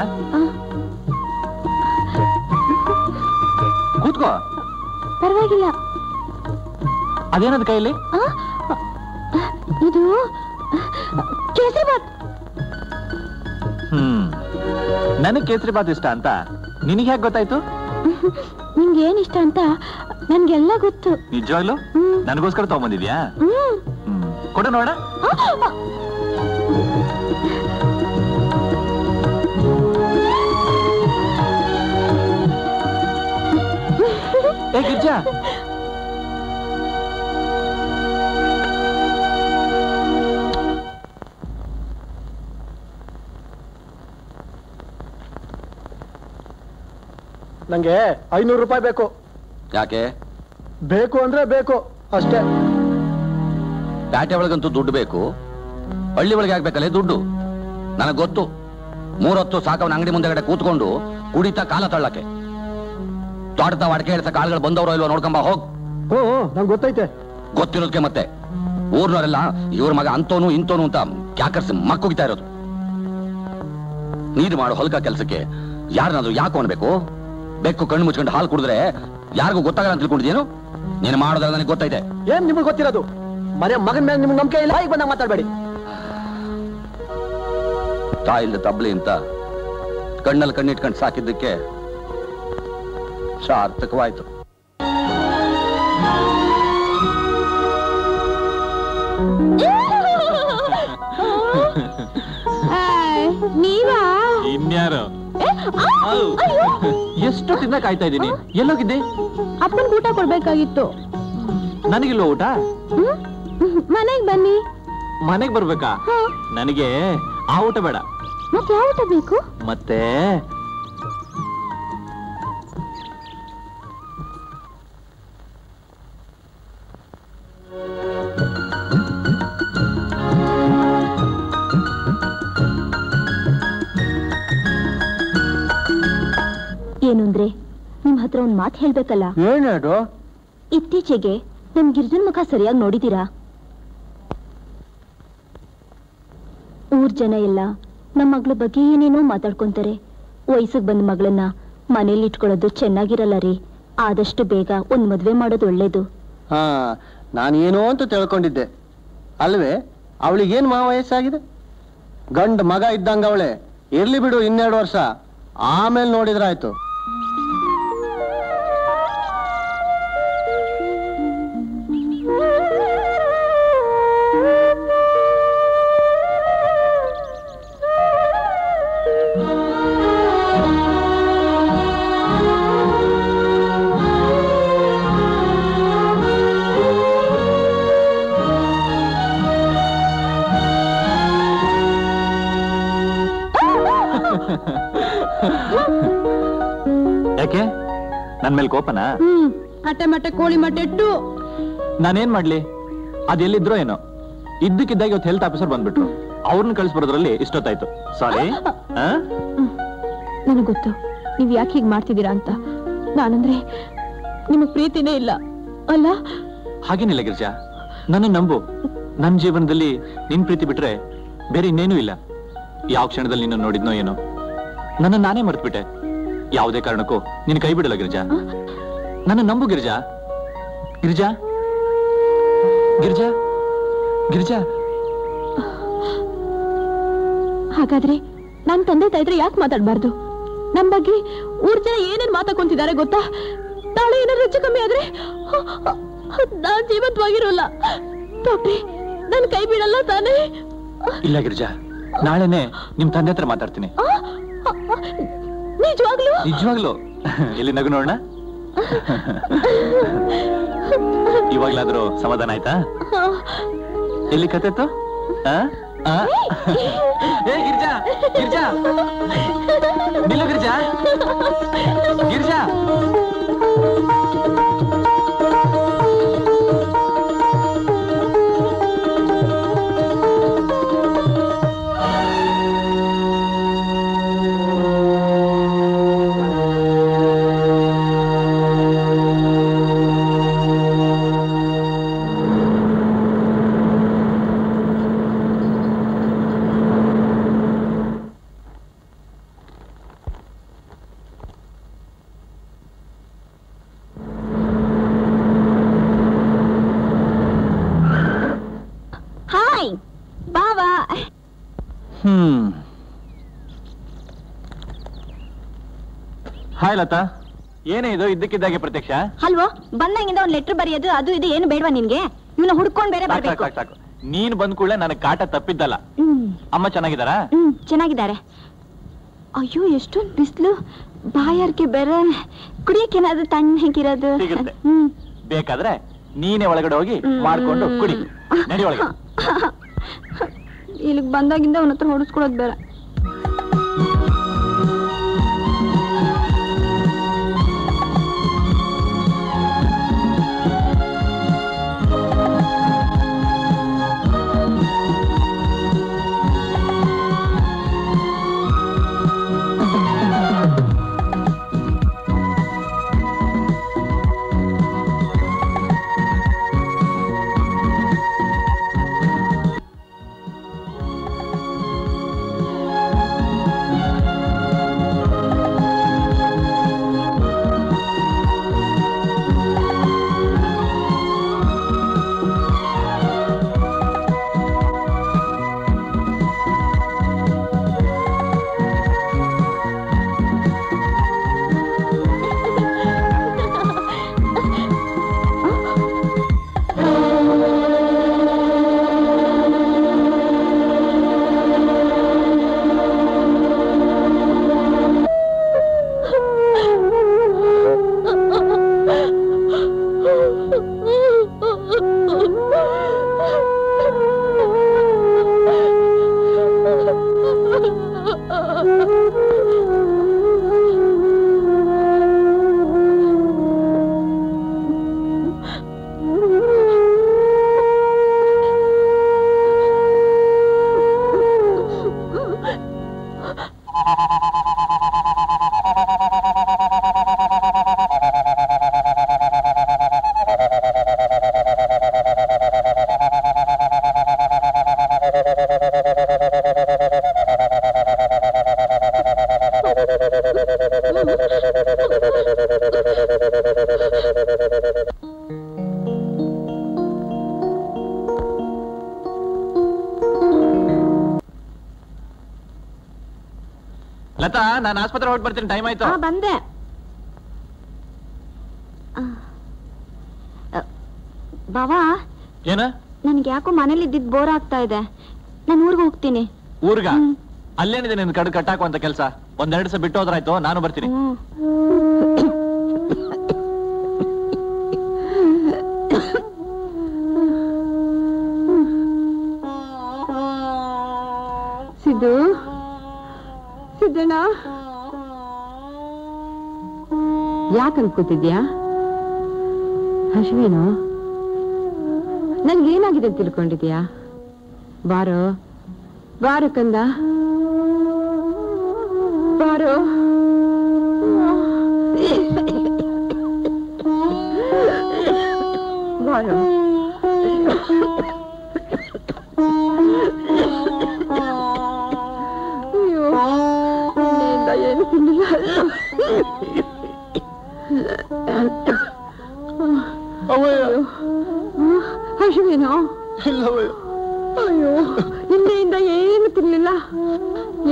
S8: ಕೂತ್ಕೋ.
S2: ಪರವಾಗಿಲ್ಲ.
S8: ಅದೇನದ ಕೈಯಲ್ಲಿ?
S2: ಇದು ಕೇಸರಿ ಬಾತ್.
S8: ನನಗೆ ಕೇಸರಿ ಬಾತ್ ಇಷ್ಟ ಅಂತ ನಿನಗೆ ಹೇಗೆ ಗೊತ್ತಾಯ್ತು?
S2: ನಿಂಗೆ ಏನ್ ಇಷ್ಟ ಅಂತ ನನ್ಗೆಲ್ಲ ಗೊತ್ತು.
S8: ನಿಜವಾಗ್ಲು? ನನಗೋಸ್ಕರ ತಗೊಂಬಂದಿದ್ಯಾ? ಕೊಡು ನೋಡ. ಏ ಗಿರ್ಜಾ,
S5: ನಂಗೆ 500 ರೂಪಾಯಿ ಬೇಕು.
S10: ಯಾಕೆ?
S5: ಬೇಕು ಅಂದ್ರೆ ಬೇಕು ಅಷ್ಟೇ.
S10: ಪ್ಯಾಟೆ ಒಳಗಂತೂ ದುಡ್ಡು ಬೇಕು, ಹಳ್ಳಿ ಒಳಗೆ ಆಗ್ಬೇಕಲ್ಲೇ ದುಡ್ಡು. ನನಗೆ ಗೊತ್ತು, 3 ಹೊತ್ತು ಸಾಕವನ ಅಂಗಡಿ ಮುಂದೆಗಡೆ ಕೂತ್ಕೊಂಡು ಕುಡಿತಾ ಕಾಲ ತಳ್ಳಕ್ಕೆ. ತೋಟದ ಅಡಕೆ ಹೇಳ್ಸ ಕಾಳುಗಳು ಬಂದವರು ಇಲ್ವೋ ನೋಡ್ಕೊಂಬ ಹೋಗ್.
S5: ಓ ನಂಗೆ ಗೊತ್ತೈತೆ.
S10: ಗೊತ್ತಿರೋದಕ್ಕೆ ಮತ್ತೆ ಊರ್ನವರೆಲ್ಲ ಇವ್ರ ಮಗ ಅಂತೋನು ಇಂತೋನು ಅಂತ ಕ್ಯಾಕರ್ಸ್ ಮಕ್ಕುಗಿತಾ ಇರೋದು. ನೀರು ಮಾಡೋ ಹೊಲ್ಕ ಕೆಲ್ಸಕ್ಕೆ ಯಾರನ್ನಾದ್ರೂ ಯಾಕೆ ಅನ್ಬೇಕು? ಬೆಕ್ಕು ಕಣ್ಣು ಮುಚ್ಕೊಂಡು ಹಾಲು ಕುಡಿದ್ರೆ ಯಾರಿಗೂ ಗೊತ್ತಾಗಲ್ಲ ಅಂತ ತಿಳ್ಕೊಂಡಿದ್ದೇನು? ನೀನು ಮಾಡೋದ್ರಲ್ಲಿ ನನಗೆ ಗೊತ್ತೈತೆ.
S5: ಏನ್ ನಿಮ್ಗೆ ಗೊತ್ತಿರೋದು? ಮನೆ ಮಗನ ಮೇಲೆ ನಿಮ್ಗೆ ನಂಬಿಕೆ ಇಲ್ಲ, ಈಗ ಬಂದ ಮಾತಾಡ್ಬೇಡಿ.
S10: ತಾಯಿಲ್ದ ತಬ್ಲಿ ಅಂತ ಕಣ್ಣಲ್ಲಿ ಕಣ್ಣಿಟ್ಕೊಂಡು ಸಾಕಿದ್ದಕ್ಕೆ ಸಾರ್ಥಕವಾಯ್ತು.
S1: ನೀವಾ?
S8: ಇನ್ಯಾರು? ಎಷ್ಟು ತಿನ್ನ ಕಾಯ್ತಾ ಇದ್ದೀನಿ. ಎಲ್ಲೋಗಿದ್ದೆ?
S1: ಅಪ್ಪನ್ ಊಟ ಕೊಡ್ಬೇಕಾಗಿತ್ತು.
S8: ನನಗಿಲ್ವ ಊಟ?
S1: ಮನೆಗ್ ಬನ್ನಿ.
S8: ಮನೆಗ್ ಬರ್ಬೇಕಾ? ನನಗೆ ಆ ಊಟ ಬೇಡ.
S1: ಮತ್ತೆ ಯಾವ ಊಟ ಬೇಕು?
S8: ಮತ್ತೆ
S2: ಏನು ಅಂದ್ರೆ ನಿಮ್ ಹತ್ರ ಒಂದ್ ಮಾತು ಹೇಳ್ಬೇಕಲ್ಲ.
S5: ಏನೇಡು?
S2: ಇತ್ತೀಚೆಗೆ ನಮ್ ಗಿರ್ಜನ್ ಮುಖ ಸರಿಯಾಗಿ ನೋಡಿದೀರಾ? ಊರ್ ಜನ ಎಲ್ಲ ನಮ್ಮ ಮಗಳ ಬಗ್ಗೆ ಏನೇನೋ ಮಾತಾಡ್ಕೊಂತಾರೆ. ವಯಸ್ಸಿಗೆ ಬಂದ ಮಗಳನ್ನ ಮನೇಲಿ ಇಟ್ಕೊಳ್ಳೋದು ಚೆನ್ನಾಗಿರಲ್ಲ ರೀ. ಆದಷ್ಟು ಬೇಗ ಒಂದ್ ಮದ್ವೆ ಮಾಡೋದು ಒಳ್ಳೇದು.
S5: ಹಾ, ನಾನೇನೋ ಅಂತ ತಿಳ್ಕೊಂಡಿದ್ದೆ ಅಲ್ವೇ? ಅವಳಿಗೇನ್ ವಯಸ್ಸಾಗಿದೆ? ಗಂಡ ಮಗ ಇದ್ದಂಗ ಅವಳೆ. ಇರ್ಲಿ ಬಿಡು, 2 ವರ್ಷ ಆಮೇಲೆ ನೋಡಿದ್ರಾಯ್ತು.
S8: ಯಾಕೆ ನನ್ ಮೇಲೆ ಕೋಪನಾ?
S1: ಹಟ್ಟೆ ಮಟ್ಟೆ ಕೋಳಿ ಮಟ್ಟೆ ಇಟ್ಟು
S8: ನಾನೇನ್ ಮಾಡ್ಲಿ? ಅದೆಲ್ಲಿದ್ರೋ ಏನೋ, ಇದ್ದಕ್ಕಿದ್ದಾಗ ಇವತ್ತು ಹೆಲ್ತ್ ಆಫೀಸರ್ ಬಂದ್ಬಿಟ್ರು. ಅವ್ರನ್ನ ಕಳಿಸ್ಬರೋದ್ರಲ್ಲಿ ಇಷ್ಟೊತ್ತಾಯ್ತು. ಸಾರಿ.
S1: ನನಗೆ ಗೊತ್ತು ನೀವ್ ಯಾಕೆ ಹೀಗ್ ಮಾಡ್ತಿದ್ದೀರಾ ಅಂತ. ನಾನಂದ್ರೆ ನಿಮಗ್ ಪ್ರೀತಿನೇ ಇಲ್ಲ ಅಲ್ಲ?
S8: ಹಾಗೇನಿಲ್ಲ ಗಿರಿಜಾ, ನನ್ನ ನಂಬು. ನನ್ನ ಜೀವನದಲ್ಲಿ ನಿನ್ ಪ್ರೀತಿ ಬಿಟ್ರೆ ಬೇರೆ ಇನ್ನೇನೂ ಇಲ್ಲ. ಯಾವ ಕ್ಷಣದಲ್ಲಿ ನಿನ್ನ ನೋಡಿದ್ನೋ ಏನೋ, ನನ್ನ ನಾನೇ ಮರ್ತ್ಬಿಟ್ಟೆ. ಯಾವುದೇ ಕಾರಣಕ್ಕೂ ನಿನ್ ಕೈ ಬಿಡಲ್ಲ ಗಿರಿಜಾ. ನನ್ನ ನಂಬು ಗಿರಿಜಾ. ಗಿರಿಜಾ, ಗಿರಿಜಾ, ಗಿರಿಜಾ.
S1: ಹಾಗಾದ್ರೆ ನನ್ ತಂದೆ ತಾಯಿದ್ರೆ ಯಾಕೆ ಮಾತಾಡ್ಬಾರ್ದು? ನಮ್ ಬಗ್ಗೆ ಊರ್ ಜನ ಏನೇನ್ ಮಾತಾಡ್ಕೊಂತಿದ್ದಾರೆ ಗೊತ್ತಾ? ನಾಳೆ ಏನಾದ್ರು ಹೆಚ್ಚು ಕಮ್ಮಿ ಆದ್ರೆ ನಾನ್ ಜೀವಂತವಾಗಿರೋಲ್ಲ. ಡಾಕ್ಟ್ರೆ, ನನ್ ಕೈ ಬಿಡಲ್ಲ ತಾನೇ?
S8: ಇಲ್ಲ ಗಿರಿಜಾ, ನಾಳೆನೆ ನಿಮ್ ತಂದೆ ಹತ್ರ ಮಾತಾಡ್ತೀನಿ.
S1: ನಿಜವಾಗ್ಲೂ?
S8: ನಿಜವಾಗ್ಲೂ. ಎಲ್ಲಿ ನಗು ನೋಡೋಣ. ಇವಾಗ್ಲಾದ್ರೂ ಸಮಾಧಾನ ಆಯ್ತಾ? ಎಲ್ಲಿ ಕತೆತ್ತು? ಏ ಗಿರಿಜಾ, ಗಿರಿಜಾ, ನಿಲ್ಲು ಗಿರಿಜಾ, ಗಿರಿಜಾ. ಹಾಯ್ ಲತಾ, ಏನೇ ಇದು ಇದ್ದಕ್ಕಿದ್ದಾಗೆ ಪ್ರತ್ಯಕ್ಷ?
S2: ಅಲ್ವೋ, ಬಂದಂಗಿಂದ ಒಂದ್ ಲೆಟರ್ ಬರೆಯೋದು ಅದು ಇದು ಏನು ಬೇಡವಾ ನಿನ್ಗೆ? ಇವನ್ನ ಹುಡ್ಕೊಂಡ್ ಬೇರೆ ಬರ್ಬೇಕು.
S8: ಸಾಕು, ನೀನ್ ಬಂದ್ ಕೂಡಲೇ ನನಗೆ ಕಾಟ ತಪ್ಪಿದ್ದಲ್ಲ. ಅಮ್ಮ ಚೆನ್ನಾಗಿದ್ದಾರಾ?
S2: ಚೆನ್ನಾಗಿದ್ದಾರೆ. ಅಯ್ಯೋ, ಎಷ್ಟೊಂದು ಬಿಸಿಲು, ಬಾಯಾರಿಕೆ ಬೇರೆ, ಕುಡಿಯಕ್ಕೇನಾದ್ರು ತಣ್ಣಗಿರೋದು
S8: ಸಿಗುತ್ತೆ. ಬೇಕಾದ್ರೆ ನೀನೇ ಒಳಗಡೆ ಹೋಗಿ ಮಾಡ್ಕೊಂಡು ಕುಡಿ. ನಡಿ ಒಳಗೆ.
S1: ಇಲ್ಲಿಗೆ ಬಂದಾಗಿಂದ ಅವನ ಹತ್ರ ಹೊಡಿಸ್ಕೊಳೋದ್ ಬೇಡ.
S8: ಲತಾ, ನಾನು ಆಸ್ಪತ್ರೆ ಹೊರಟು ಬರ್ತೀನಿ, ಟೈಮ್ ಆಯ್ತು.
S1: ಬಂದೆ. ಬಾವಾ,
S8: ಏನ?
S1: ನನ್ಗೆ ಯಾಕೋ ಮನೇಲಿ ಇದ್ದಿದ್ ಬೋರ್ ಆಗ್ತಾ ಇದೆ. ನಾನು ಊರ್ಗ್ ಹೋಗ್ತೀನಿ.
S8: ಊರ್ಗ? ಅಲ್ಲೇನಿದೆ ನಿನ್ ಕಡು ಕಟ್ಟಾಕುವಂತ ಕೆಲಸ? ಒಂದೆರಡು ದಿವಸ ಬಿಟ್ಟು ಹೋದ್ರಾಯ್ತು, ನಾನು ಬರ್ತೀನಿ.
S1: ಸಿದ್ದು, ಸಿದ್ದಣ್ಣ, ಯಾಕೆ ಅನ್ಕೋತಿದ್ಯಾ? ಹಶ್ವೇನು? ನನ್ಗೇನಾಗಿದೆ ಅಂತ ತಿಳ್ಕೊಂಡಿದ್ಯಾ? ಬಾರೋ ಬಾರೋ ಕಂದ, ಬಾರೋ. ಬಾರೋ. ಏನು ತಿನ್ನಿಲ್ಲ. ಹಸಿವೇನೋ? ಅಯ್ಯೋ, ನಿನ್ನೆಯಿಂದ ಏನು ತಿನ್ಲಿಲ್ಲ.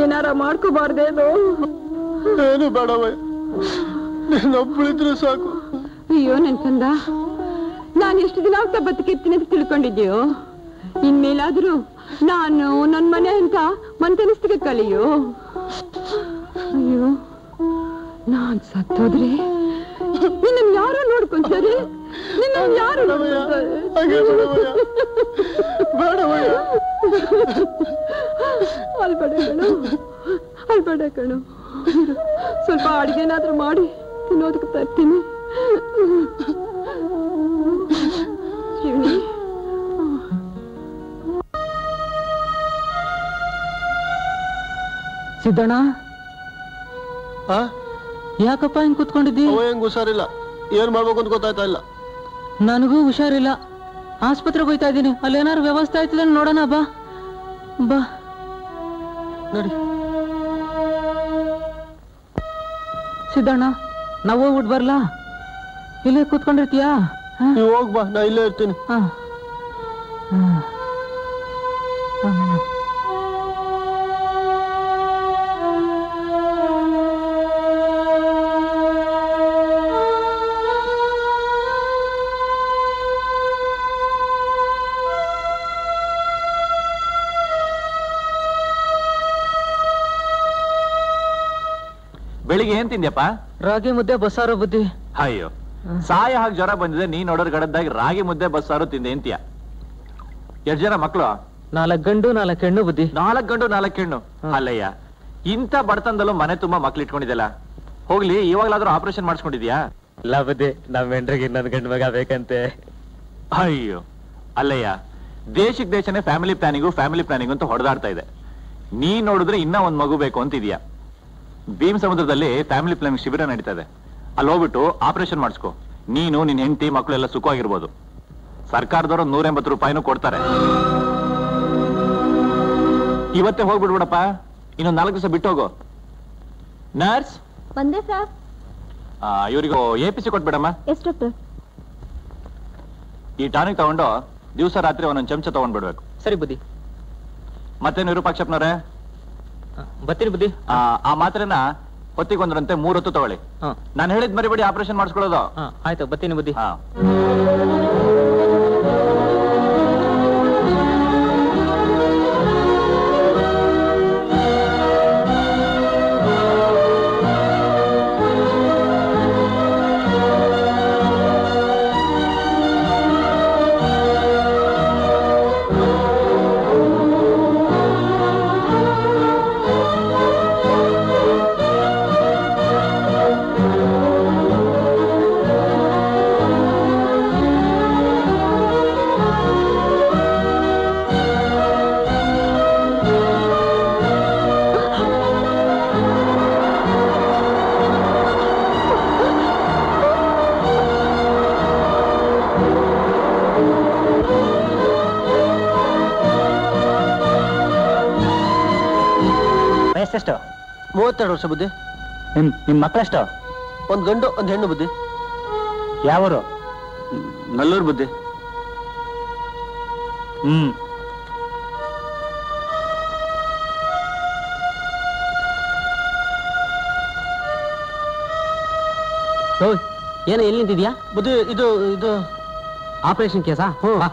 S1: ಏನಾರ ಮಾಡ್ಕೋಬಾರ್ದೇನು?
S5: ಏನು ಬೇಡವಯ್ಯ, ನೀನೊಬ್ಬಳಿದ್ರೆ ಸಾಕು.
S1: ಅಯ್ಯೋ ನನ್ ಕಂದ, ನಾನು ಎಷ್ಟು ದಿನ ಆಗ್ತಾ ಬದುಕಿರ್ತೀನಿ ಅಂತ ತಿಳ್ಕೊಂಡಿದ್ಯೋ? ಇನ್ಮೇಲಾದ್ರೂ ನಾನು ನನ್ ಮನೆ ಅಂತ ಮನ್ತನಿಸ್ತಿಗೆ ಕಲಿಯೋ. ಅಯ್ಯೋ, ನಾನ್ ಸತ್ತೋದ್ರೆ ನಿನ್ನ ಯಾರೋ ನೋಡ್ಕೊಂತಾರೆ, ನಿನ್ನ ಯಾರು ಅಲ್ಬೇಡ ಕಣು. ಸ್ವಲ್ಪ ಅಡಿಗೆನಾದ್ರೂ ಮಾಡಿ ತಿನ್ನೋದಕ್ಕೆ ತರ್ತೀನಿ. ಶಿವನಿ,
S4: ಸಿದ್ದಣ್ಣ, ಯಾಕಪ್ಪ ಹಿಂಗ್ ಕುತ್ಕೊಂಡಿದ್ದಿ?
S5: ಹೆಂಗ್ ಹುಷಾರಿಲ್ಲ, ಏನ್ ಮಾಡ್ಬೇಕು ಅಂತ ಗೊತ್ತಾಯ್ತಾ ಇಲ್ಲ.
S4: ನನಗೂ ಹುಷಾರಿಲ್ಲ, ಆಸ್ಪತ್ರೆಗೆ ಹೋಯ್ತಾ ಇದ್ದೀನಿ. ಅಲ್ಲೇನಾರು ವ್ಯವಸ್ಥೆ ಆಯ್ತದ ನೋಡೋಣ. ಬಾ ಬಾ
S5: ನಡಿ.
S4: ಸಿದ್ದಣ್ಣ, ನಾವು ಹೋಗ್ಬಿಟ್ಟು ಬರ್ಲಾ? ಇಲ್ಲೇ ಕೂತ್ಕೊಂಡಿರ್ತೀಯಾ?
S5: ನೀವು ಹೋಗ್ಬಾ, ನಾ ಇಲ್ಲೇ ಇರ್ತೀನಿ.
S8: ಬೆಳಿಗ್ಗೆ ಏನ್ ತಿಂದ್ಯಪ್ಪ?
S4: ರಾಗಿ ಮುದ್ದೆ ಬಸ್ಸಾರು ಬುದ್ಧಿ.
S8: ಅಯ್ಯೋ, ಸಾಯ ಹಾಗೆ ಜ್ವರ ಬಂದಿದೆ, ನೀನ್ ನೋಡೋರ್ ಗಡದ್ದಾಗಿ ರಾಗಿ ಮುದ್ದೆ ಬಸ್ಸಾರು ತಿಂದೆ ಅಂತೀಯ. ಎಷ್ಟ್ ಜನ ಮಕ್ಳು?
S4: 4 ಗಂಡು 4 ಹೆಣ್ಣು ಬುದ್ಧಿ.
S8: 4 ಗಂಡು 4 ಹೆಣ್ಣು? ಅಲ್ಲಯ್ಯ, ಇಂಥ ಬಡತನದಲ್ಲೂ ಮನೆ ತುಂಬಾ ಮಕ್ಳು ಇಟ್ಕೊಂಡಿದ್ದಲ್ಲ. ಹೋಗ್ಲಿ, ಇವಾಗ್ಲಾದ್ರೂ ಆಪರೇಷನ್ ಮಾಡಿಸ್ಕೊಂಡಿದ್ಯಾ?
S7: ಇಲ್ಲ ಬುದ್ಧಿ, ನಮ್ ಹೆಂಡ್ರಿಗೆ ಇನ್ನೊಂದು ಗಂಡು ಮಗ ಬೇಕಂತೆ.
S8: ಅಯ್ಯೋ, ಅಲ್ಲಯ್ಯ, ದೇಶಕ್ಕೆ ದೇಶನೇ ಫ್ಯಾಮಿಲಿ ಪ್ಲಾನಿಂಗ್ ಅಂತ ಹೊಡೆದಾಡ್ತಾ ಇದೆ. ನೀ ನೋಡಿದ್ರೆ ಇನ್ನ ಒಂದ್ ಮಗು ಬೇಕು ಅಂತಿದ್ಯಾ. ಭೀಮ್ ಸಮುದ್ರದಲ್ಲಿ ಫ್ಯಾಮಿಲಿ ಪ್ಲಾನಿಂಗ್ ಶಿಬಿರ ನಡೀತಾ ಇದೆ, ಅಲ್ಲಿ ಹೋಗ್ಬಿಟ್ಟು ಆಪರೇಷನ್ ಮಾಡಿಸ್ಕೊ. ನೀನು, ನಿನ್ ಹೆಂಡತಿ, ಮಕ್ಕಳು ಎಲ್ಲ ಸುಖವಾಗಿರ್ಬೋದು. ಸರ್ಕಾರದವರು 180 ರೂಪಾಯಿನೂ ಕೊಡ್ತಾರೆ. ಇವತ್ತೇ ಹೋಗ್ಬಿಡ್ಬಿಡಪ್ಪ, ಇನ್ನೊಂದು 4 ದಿವಸ ಬಿಟ್ಟು ಹೋಗು. ನರ್ಸ್
S1: ಬಂದೆ ಸರ್.
S8: ಇವರಿಗೂ APC ಕೊಟ್ಬಿಡಮ್ಮ.
S1: ಎಷ್ಟು ಡಾಕ್ಟರ್?
S8: ಈ ಟಾನಿಕ್ ತಗೊಂಡು ದಿವಸ ರಾತ್ರಿ ಒಂದೊಂದು ಚಮಚ ತಗೊಂಡ್ಬಿಡ್ಬೇಕು.
S4: ಸರಿ ಬುದ್ಧಿ.
S8: ಮತ್ತೇನು ವಿರೂಪಾಕ್ಷಪ್ಪನವ್ರೆ?
S4: ಬರ್ತೀನಿ ಬುದ್ಧಿ.
S8: ಆ ಮಾತ್ರೆನ ಹೊತ್ತಿಗೊಂದ್ರಂತೆ 3 ಹೊತ್ತು ತಗೊಳ್ಳಿ. ನಾನು ಹೇಳಿದ್ ಮರಿಬೇಡಿ, ಆಪರೇಷನ್ ಮಾಡಿಸ್ಕೊಳ್ಳೋದು.
S4: ಆಯ್ತು, ಬರ್ತೀನಿ ಬುದ್ಧಿ.
S5: 32 ವರ್ಷ ಬುದ್ಧಿ.
S4: ನಿಮ್ ಮಕ್ಕಳೆಷ್ಟು?
S5: ಒಂದು ಗಂಡು ಒಂದು ಹೆಣ್ಣು ಬುದ್ಧಿ.
S4: ಯಾವರು?
S5: ನಲ್ಲೂರು ಬುದ್ಧಿ.
S9: ಏನು ಎಲ್ಲಿ ನಿಂತಿದ್ಯಾ?
S5: ಬುದ್ಧಿ ಇದು ಇದು
S9: ಆಪರೇಷನ್ ಕೇಸಾ? ಬಾ.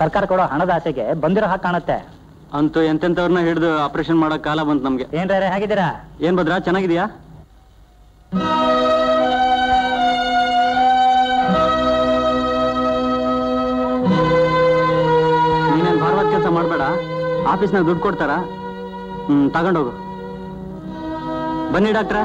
S4: ಸರ್ಕಾರ ಕೊಡೋ ಹಣದ ಆಸೆಗೆ ಬಂದಿರೋ ಹಾಗೆ ಕಾಣುತ್ತೆ.
S5: ಅಂತೂ ಎಂತೆಂಥವ್ರನ್ನ ಹಿಡಿದು ಆಪರೇಷನ್ ಮಾಡೋ ಕಾಲ ಬಂತು ನಮ್ಗೆ.
S4: ಏನ್ರೇ ಹೇಗಿದ್ದೀರಾ?
S5: ಏನ್ ಭದ್ರಾ, ಚೆನ್ನಾಗಿದ್ಯಾ? ನೀನೇನ್ ಭಾರವಾದ ಕೆಲಸ ಮಾಡಬೇಡ. ಆಫೀಸ್ನಾಗ ದುಡ್ಡು ಕೊಡ್ತಾರ, ತಗೊಂಡೋಗು. ಬನ್ನಿ ಡಾಕ್ಟ್ರ.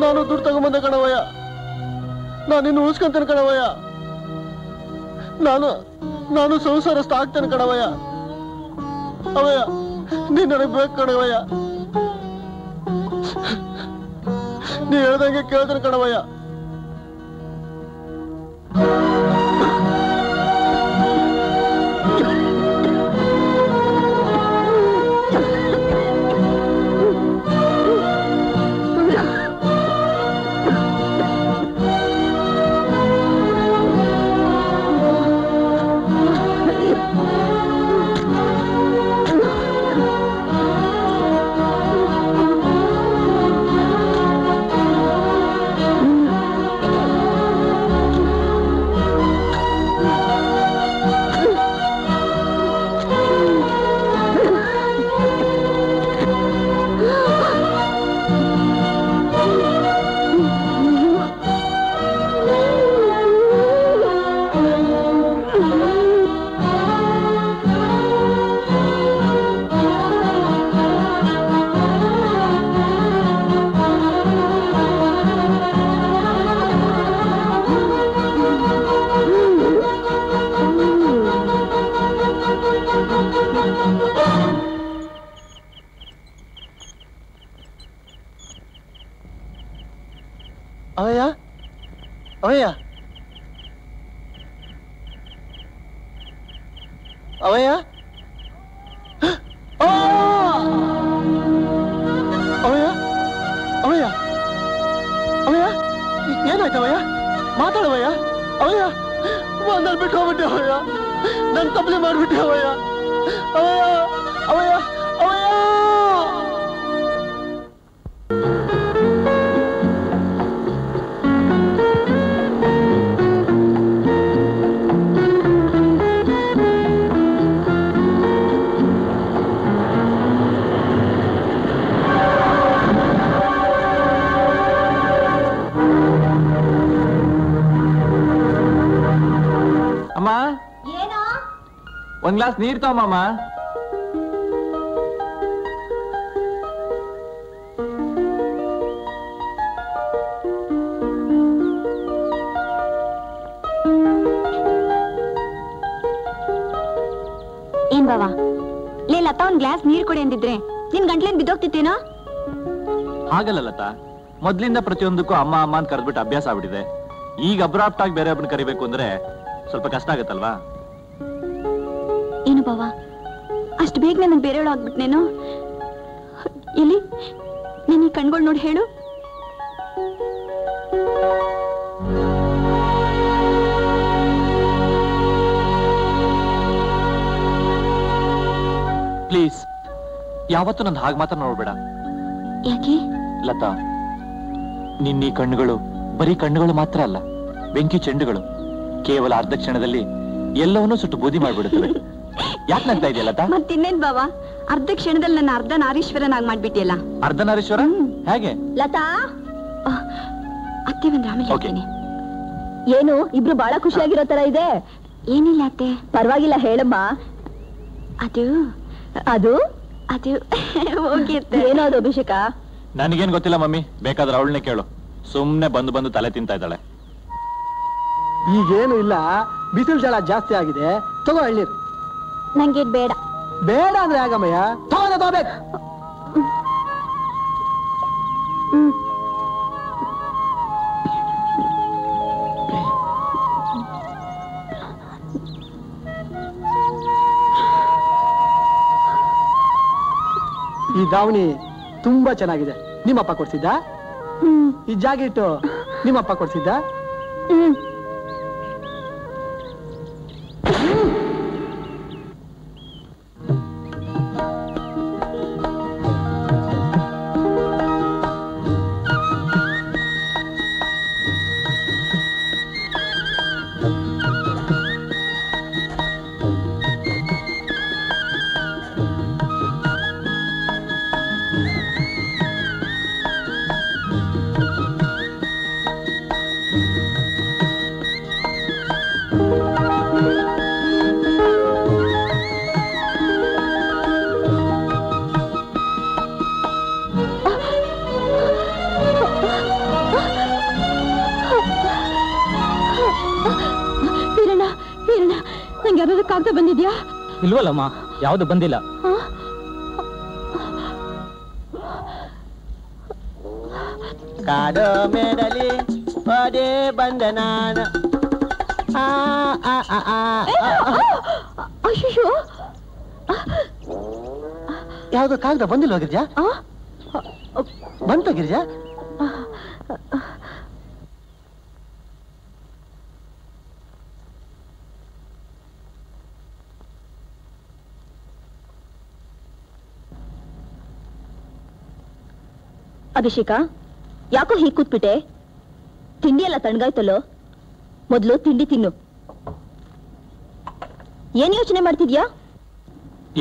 S11: ನಾನು ದುಡ್ಡು ತಗೊಂಬಂದೆ ಕಣವಯ್ಯ. ನಾನು ಇನ್ನು ಉಳಿಸ್ಕೊಂತೇನೆ ಕಣವಯ್ಯ. ನಾನು ಸಂಸಾರಸ್ಥ ಆಗ್ತೇನೆ ಕಣವಯ್ಯ. ಅವಯ್ಯ, ನೀನ್ ನನಗೆ ಬೇಕು ಕಣವಯ್ಯ. ನೀ ಹೇಳ್ದಂಗೆ ಕೇಳ್ತೇನೆ ಕಣವಯ್ಯ. ಅವಯ್ಯ, ಅವಯ್ಯ, ಅವಯ್ಯ, ಅವಯ್ಯ, ಅವಯ್ಯ, ಅವಯ್ಯ, ಏನಾಯ್ತವಯ್ಯ? ಮಾತಾಡವಯ್ಯ. ಅವಯ್ಯ, ಒಂದಲ್ಲಿ ಬಿಟ್ಟು ಹೋಗ್ಬಿಟ್ಟೆ ಅವಯ್ಯ. ನನ್ ತಪ್ಪಲೆ ಮಾಡ್ಬಿಟ್ಟೆ ಅವಯ್ಯ. ಅವಯ್ಯ, ಅವಯ್ಯ, ಅವಯ್ಯ.
S8: ಅಮ್ಮ, ಒಂದ್ ಗ್ಲಾಸ್ ನೀರ್ ತಗೊಂಬಮ್ಮ.
S2: ಏನ್ ಬಾವಾ, ಲೇ ಲತಾ ಒಂದ್ ಗ್ಲಾಸ್ ನೀರ್ ಕೊಡಿ ಅಂದಿದ್ರೆ ನಿನ್ ಗಂಟ್ಲೇನ್ ಬಿದ್ದೋಗ್ತಿತ್ತೇನೋ?
S8: ಹಾಗಲ್ಲ ಲತಾ, ಮೊದ್ಲಿಂದ ಪ್ರತಿಯೊಂದಕ್ಕೂ ಅಮ್ಮ ಅಮ್ಮ ಅಂತ ಕರೆದ್ಬಿಟ್ಟು ಅಭ್ಯಾಸ ಆಗ್ಬಿಟ್ಟಿದೆ. ಈಗ ಅಬ್ರಾಪ್ಟ್ ಆಗಿ ಬೇರೆ ಒಬ್ಬನ ಕರಿಬೇಕು ಅಂದ್ರೆ ಸ್ವಲ್ಪ ಕಷ್ಟ ಆಗತ್ತಲ್ವಾ?
S1: ಏನು ಬಾವ, ಅಷ್ಟು ಬೇಗ ನನಗೆ ಬೇರೆಯವಳು ಆಗ್ಬಿಟ್ನೇನು? ಎಲ್ಲಿ ನೀನು ಈ ಕಣ್ಗಳು ನೋಡಿ ಹೇಳು.
S8: ಪ್ಲೀಸ್ ಯಾವತ್ತೂ ನನ್ನ ಹಾಗೆ ಮಾತ್ರ ನೋಡ್ಬೇಡ.
S1: ಯಾಕೆ
S8: ಲತಾ, ನಿನ್ನ ಈ ಕಣ್ಣುಗಳು ಬರೀ ಕಣ್ಣುಗಳು ಮಾತ್ರ ಅಲ್ಲ, ಬೆಂಕಿ ಚೆಂಡುಗಳು. ಕೇವಲ ಅರ್ಧ ಕ್ಷಣದಲ್ಲಿ ಎಲ್ಲವನ್ನೂ ಸುಟ್ಟು ಬೂದಿ ಮಾಡ್ಬಿಡುತ್ತವೆ. ಯಾಕೆ ನಗ್ತಾ ಇದೆಯಾ ಲತಾ?
S1: ಮತ್ತಿನ್ನೇನ್ ಬಾವ, ಅರ್ಧ ಕ್ಷಣದಲ್ಲಿ ನನ್ನ ಅರ್ಧ ನಾರೀಶ್ವರನಾಗಿ ಮಾಡ್ಬಿಟ್ಟಿಯಲ್ಲ.
S8: ಅರ್ಧ ನಾರೀಶ್ವರ ಹೇಗೆ?
S2: ಲತಾ,
S1: ಅತ್ತೆ ಬಂದ್ರೆ ಆಮೇಲೆ ಹೇಳ್ತೀನಿ.
S2: ಏನು ಇಬ್ರು ಬಹಳ ಖುಷಿಯಾಗಿರೋ ತರ ಇದೆ.
S1: ಏನಿಲ್ಲ ಅತ್ತೆ.
S2: ಪರವಾಗಿಲ್ಲ ಹೇಳಮ್ಮ.
S1: ಅದು
S2: ಅದು
S1: ಅದು ಹೋಗಿ
S2: ಏನೋ ಅದು ಅಭಿಷೇಕ?
S8: ನನಗೇನ್ ಗೊತ್ತಿಲ್ಲ ಮಮ್ಮಿ, ಬೇಕಾದ್ರೆ ಅವಳನ್ನೇ ಕೇಳು. ಸುಮ್ನೆ ಬಂದು ಬಂದು ತಲೆ ತಿಂತಾ ಇದ್ದಾಳೆ.
S5: ಈಗೇನು ಇಲ್ಲ, ಬಿಸಿಲು ಜಳ ಜಾಸ್ತಿ ಆಗಿದೆ, ತಗೋ ಎಳ್ನೀರು.
S1: ನಂಗೆ ಬೇಡ.
S5: ಬೇಡ ಅಂದ್ರೆ ಆಗಮ್ಮಯ್ಯ, ತಗೋಬೇಕು. ಈ ದಾವಣಿ ತುಂಬಾ ಚೆನ್ನಾಗಿದೆ. ನಿಮ್ಮಪ್ಪ ಕೊಡ್ಸಿದ್ದ? ಈ ಜಾಕೆಟ್ ನಿಮ್ಮಪ್ಪ ಕೊಡ್ಸಿದ್ದ?
S1: ಕಾಗ್ದ ಬಂದಿದ್ಯಾ?
S4: ಇಲ್ವಲ್ಲಮ್ಮ, ಯಾವುದು ಬಂದಿಲ್ಲ.
S11: ಕಾಡೋ ಮೇಡಲಿ ಪದೇ ಬಂದ ನಾನು.
S1: ಅಯ್ಯೋ,
S5: ಯಾವ್ದು ಕಾಗದ ಬಂದಿಲ್ವಾ ಗಿರಿಜಾ? ಬಂತು ಗಿರಿಜಾ?
S2: ಅಭಿಷೇಕ, ಯಾಕೋ ಹೀಗೆ ಕೂತ್ಬಿಟ್ಟೆ? ತಿಂಡಿ ಎಲ್ಲ ತಣ್ಣಗಾಯ್ತಲ್ಲೋ? ಮೊದಲು ತಿಂಡಿ ತಿನ್ನು. ಏನ್ ಯೋಚನೆ ಮಾಡ್ತಿದ್ಯಾ?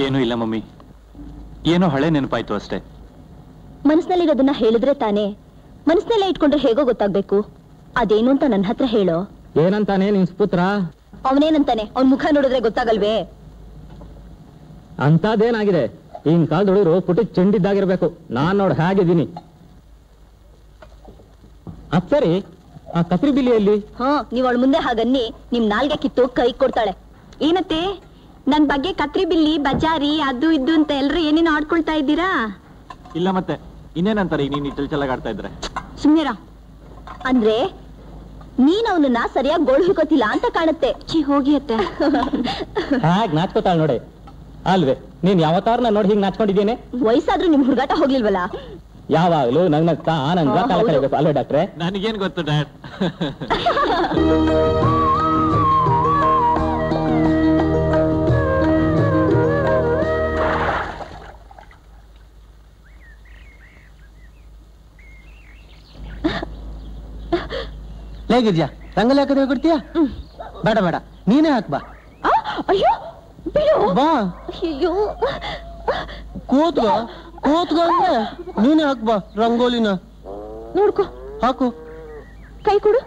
S8: ಏನೂ ಇಲ್ಲ ಮಮ್ಮಿ, ಏನೋ ಹಳೆ ನೆನಪಾಯ್ತು ಅಷ್ಟೇ.
S2: ಮನಸ್ಸಿನಲ್ಲಿರೋದನ್ನ ಹೇಳಿದ್ರೆ ತಾನೇ, ಮನಸ್ಸಿನಲ್ಲೇ ಇಟ್ಕೊಂಡ್ರೆ ಹೇಗೋ ಗೊತ್ತಾಗ್ಬೇಕು. ಅದೇನು ಅಂತ ನನ್ನ ಹತ್ರ ಹೇಳೋ.
S4: ಏನಂತಾನೆ ನಿನ್ ಪುತ್ರ?
S2: ಅವನೇನಂತಾನೆ? ಅವನ್ ಮುಖ ನೋಡಿದ್ರೆ ಗೊತ್ತಾಗಲ್ವೇ?
S4: ಅಂತದೇನಾಗಿದೆ? ಈಗಿನ ಕಾಲದ ಹುಡುಗರು ಪುಟ್ಟ ಚೆಂಡಿದ್ದಾಗಿರ್ಬೇಕು. ನಾನ್ ನೋಡ್ ಹೇಗಿದ್ದೀನಿ. ಸರಿ, ಆ ಕತ್ರಿ ಬಿಲಿಯಲ್ಲಿ
S2: ನೀವ್ ಅವಳ ಮುಂದೆ ಹಾಗನ್ನಿ, ನಿಮ್ ನಾಲ್ಗೆ ಕಿತ್ತು ಕೈ ಕೊಡ್ತಾಳೆ.
S1: ಏನತ್ತೆ, ನನ್ ಬಗ್ಗೆ ಕತ್ರಿ ಬಿಲ್ಲಿ, ಬಜಾರಿ, ಅದು ಇದು ಅಂತ ಎಲ್ರು ಏನೇನೋ ಆಡ್ಕೊಳ್ತಾ ಇದ್ದೀರಾ?
S8: ಇಲ್ಲ ಮತ್ತೆ ಇನ್ನೇನಂತಾರೆ ಈಗ ನೀನ್ ಚಲ್ ಆಡ್ತಾ ಇದ್ರೆ?
S1: ಸುಮ್ನಿರ.
S2: ಅಂದ್ರೆ ನೀನ್ ಅವನನ್ನ ಸರಿಯಾಗಿ ಗೋಳು ಹಿಡ್ಕೋತಿಲ್ಲ ಅಂತ ಕಾಣುತ್ತೆ.
S1: ಚಿ ಹೋಗಿ ಅತ್ತೆ.
S4: ಹಾಗೆ ನಾಚ್ಕೋತಾಳ ನೋಡಿ. ಅಲ್ವೇ, ನೀನ್ ಯಾವತ್ತಾರನ್ನ ನೋಡಿ ಹಿಂಗ್ ನಾಚ್ಕೊಂಡಿದ್ದೇನೆ?
S2: ವಯಸ್ಸಾದ್ರೂ ನಿಮ್ ಹುಡುಗಾಟ ಹೋಗ್ಲಿಲ್ವಲ್ಲ?
S4: ಯಾವಾಗ್ಲೂ ನಗ್ನಗ್ತಾ ಆನಂದ ಕಾಲ ಕಳೆಯಬೇಕು ಅಲ್ವೇ ಡಾಕ್ಟ್ರೆ?
S8: ನನಗೇನ್ ಗೊತ್ತು ಡ್ಯಾಡ್.
S5: ಲೇ ಗಿರಿಜಾ, ರಂಗೋಲಿ ಹಾಕಿದ್ರೆ ಕೊಡ್ತೀಯಾ? ಬೇಡ ಬೇಡ, ನೀನೇ ಹಾಕ್ಬಾ.
S1: ಅಯ್ಯೋ
S5: ಬಾ,
S2: ಅಯ್ಯೋ,
S5: ಕೂತ್ಕೋ ಕೂತ್ಕೋ ಅಂದ್ರೆ ನೀನೇ ಹಾಕ್ಬಾ ರಂಗೋಲಿನ.
S1: ನೋಡ್ಕೋ,
S5: ಹಾಕು.
S1: ಕೈ ಕೊಡು.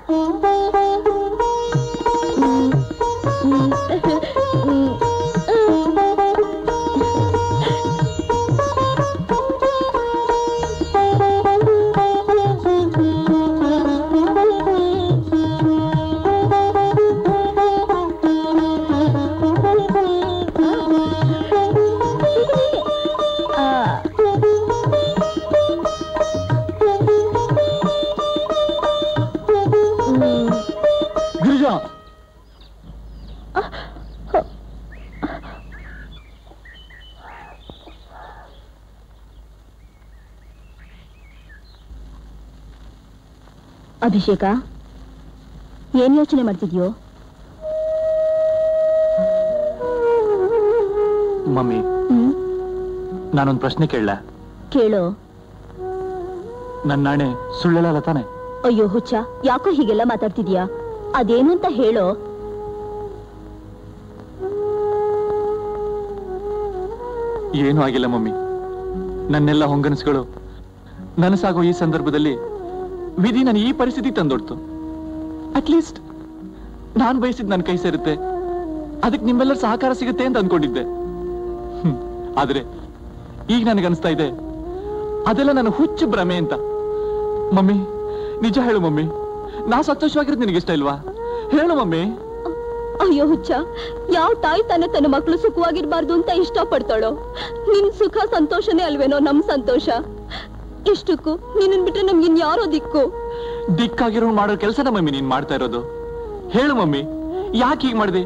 S2: ಅಭಿಷೇಕ, ಏನ್ ಯೋಚನೆ ಮಾಡ್ತಿದ್ಯೋ?
S8: ಮಮ್ಮಿ, ನಾನೊಂದು ಪ್ರಶ್ನೆ ಕೇಳಲ್ಲ?
S2: ಕೇಳೋ.
S8: ನನ್ನ ನಾಣೆ ಸುಳ್ಳೆಲ್ಲ ತಾನೆ?
S2: ಅಯ್ಯೋ ಹುಚ್ಚ, ಯಾಕೋ ಹೀಗೆಲ್ಲ ಮಾತಾಡ್ತಿದ್ಯಾ? ಅದೇನು ಅಂತ ಹೇಳೋ.
S8: ಏನೂ ಆಗಿಲ್ಲ ಮಮ್ಮಿ. ನನ್ನೆಲ್ಲ ಹೊಂಗನಸುಗಳು ನನಸಾಗೋ ಈ ಸಂದರ್ಭದಲ್ಲಿ ವಿಧಿ ನಾನು ಈ ಪರಿಸ್ಥಿತಿ ತಂದೊಡ್ತು. ಅಟ್ಲೀಸ್ಟ್ ನಾನ್ ಬಯಸಿದ್ ನನ್ನ ಕೈ ಸೇರುತ್ತೆ, ಅದಕ್ಕೆ ನಿಮ್ಮೆಲ್ಲರ ಸಹಕಾರ ಸಿಗುತ್ತೆ ಅಂತ ಅನ್ಕೊಂಡಿದ್ದೆ. ಆದ್ರೆ ಈಗ ನನಗನ್ಸ್ತಾ ಇದೆ ಅದೆಲ್ಲ ನನ್ನ ಹುಚ್ಚು ಭ್ರಮೆ ಅಂತ. ಮಮ್ಮಿ, ನಿಜ ಹೇಳು ಮಮ್ಮಿ, ನಾ ಸಂತೋಷವಾಗಿರೋದು ನಿನಗಿಷ್ಟ ಇಲ್ವಾ? ಹೇಳು ಮಮ್ಮಿ.
S2: ಅಯ್ಯೋ ಹುಚ್ಚ, ಯಾವ ತಾಯಿ ತಾನೆ ತನ್ನ ಮಕ್ಕಳು ಸುಖವಾಗಿರ್ಬಾರ್ದು ಅಂತ ಇಷ್ಟಪಡ್ತಾಳೋ? ನಿನ್ ಸುಖ ಸಂತೋಷನೇ ಅಲ್ವೇನೋ ನಮ್ ಸಂತೋಷ. ಇಷ್ಟಕ್ಕೂ ನಿನ್ನ ಬಿಟ್ರೆ ನಮ್ಗೆ ಇನ್ಯಾರೋ ದಿಕ್ಕು?
S8: ದಿಕ್ಕಾಗಿರೋ ಮಾಡೋ ಕೆಲಸನ ಮಮ್ಮಿ ನೀನ್ ಮಾಡ್ತಾ ಇರೋದು. ಹೇಳು ಮಮ್ಮಿ, ಯಾಕೆ ಹೀಗ್ ಮಾಡಿದೆ?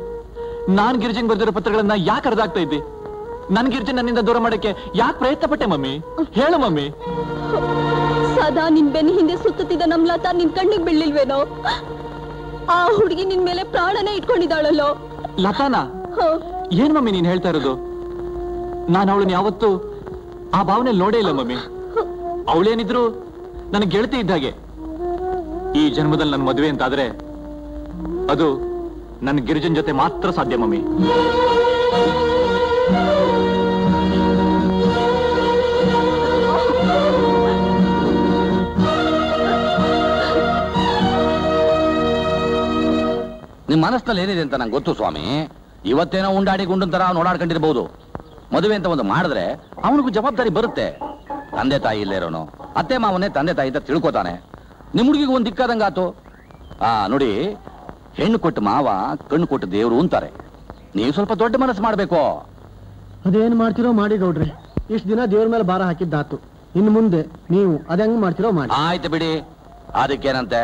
S8: ನಾನ್ ಗಿರಿಜನ್ ಬರ್ದಿರೋ ಪತ್ರಗಳನ್ನ ಯಾಕೆ ಅರ್ಧಾಗ್ತಾ ಇದ್ದೆ? ನನ್ ಗಿರಿಜನ್ ನನ್ನಿಂದ ದೂರ ಮಾಡಕ್ಕೆ ಯಾಕೆ ಪ್ರಯತ್ನ ಪಟ್ಟೆ ಮಮ್ಮಿ? ಹೇಳು ಮಮ್ಮಿ.
S2: ಸದಾ ನಿನ್ ಬೆನ್ನ ಹಿಂದೆ ಸುತ್ತುತ್ತಿದ್ದ ನಮ್ ಲತಾ ನಿನ್ ಕಣ್ಣಿಗೆ ಬೀಳಿಲ್ವೇನೋ? ಆ ಹುಡುಗಿ ನಿನ್ ಮೇಲೆ ಪ್ರಾಣನೇ ಇಟ್ಕೊಂಡಿದ್ದಾಳಲ್ಲೋ.
S8: ಲತಾನ? ಏನ್ ಮಮ್ಮಿ ನೀನ್ ಹೇಳ್ತಾ ಇರೋದು? ನಾನು ಅವಳನ್ನ ಯಾವತ್ತೂ ಆ ಭಾವನೆ ನೋಡೇ ಇಲ್ಲ ಮಮ್ಮಿ. ಅವಳೇನಿದ್ರು ನನಗೆ ಗೆಳತಿ ಇದ್ದಾಗೆ. ಈ ಜನ್ಮದಲ್ಲಿ ನನ್ನ ಮದುವೆ ಅಂತಾದ್ರೆ ಅದು ನನ್ನ ಗಿರಿಜನ್ ಜೊತೆ ಮಾತ್ರ ಸಾಧ್ಯ ಮಮ್ಮಿ.
S10: ನಿಮ್ ಮನಸ್ಸಲ್ಲಿ ಏನಿದೆ ಅಂತ ನಂಗೆ ಗೊತ್ತು ಸ್ವಾಮಿ. ಇವತ್ತೇನೋ ಉಂಡಾಡಿ ಗುಂಡನ್ ತರ ನೋಡಾಡ್ಕೊಂಡಿರ್ಬಹುದು. ಮದುವೆ ಅಂತ ಒಂದು ಮಾಡಿದ್ರೆ ಅವನಿಗೂ ಜವಾಬ್ದಾರಿ ಬರುತ್ತೆ. ತಂದೆ ತಾಯಿ ಇಲ್ಲೇ ಇರೋನು, ಅತ್ತೆ ಮಾವನೇ ತಂದೆ ತಾಯಿ ಅಂತ ತಿಳ್ಕೊತಾನೆ. ನಿಮ್ ಹುಡುಗಿಗೆ ಒಂದು ದಿಕ್ಕಾದಂಗಾತು. ನೋಡಿ, ಹೆಣ್ಣು ಕೊಟ್ಟು ಮಾವ, ಕಣ್ಣು ಕೊಟ್ಟು ದೇವ್ರು ಅಂತಾರೆ. ನೀವು ಸ್ವಲ್ಪ ದೊಡ್ಡ ಮನಸ್ಸು ಮಾಡ್ಬೇಕು.
S5: ಅದೇನ್ ಮಾಡ್ತಿರೋ ಮಾಡಿ ಗೌಡ್ರೆ. ಇಷ್ಟು ದಿನ ದೇವ್ರ ಮೇಲೆ ಭಾರ ಹಾಕಿದ್ದಾತು. ಇನ್ನು ಮುಂದೆ ನೀವು ಅದಂಗ್ ಮಾಡ್ತಿರೋ ಮಾಡಿ.
S10: ಆಯ್ತು ಬಿಡಿ, ಅದಕ್ಕೇನಂತೆ.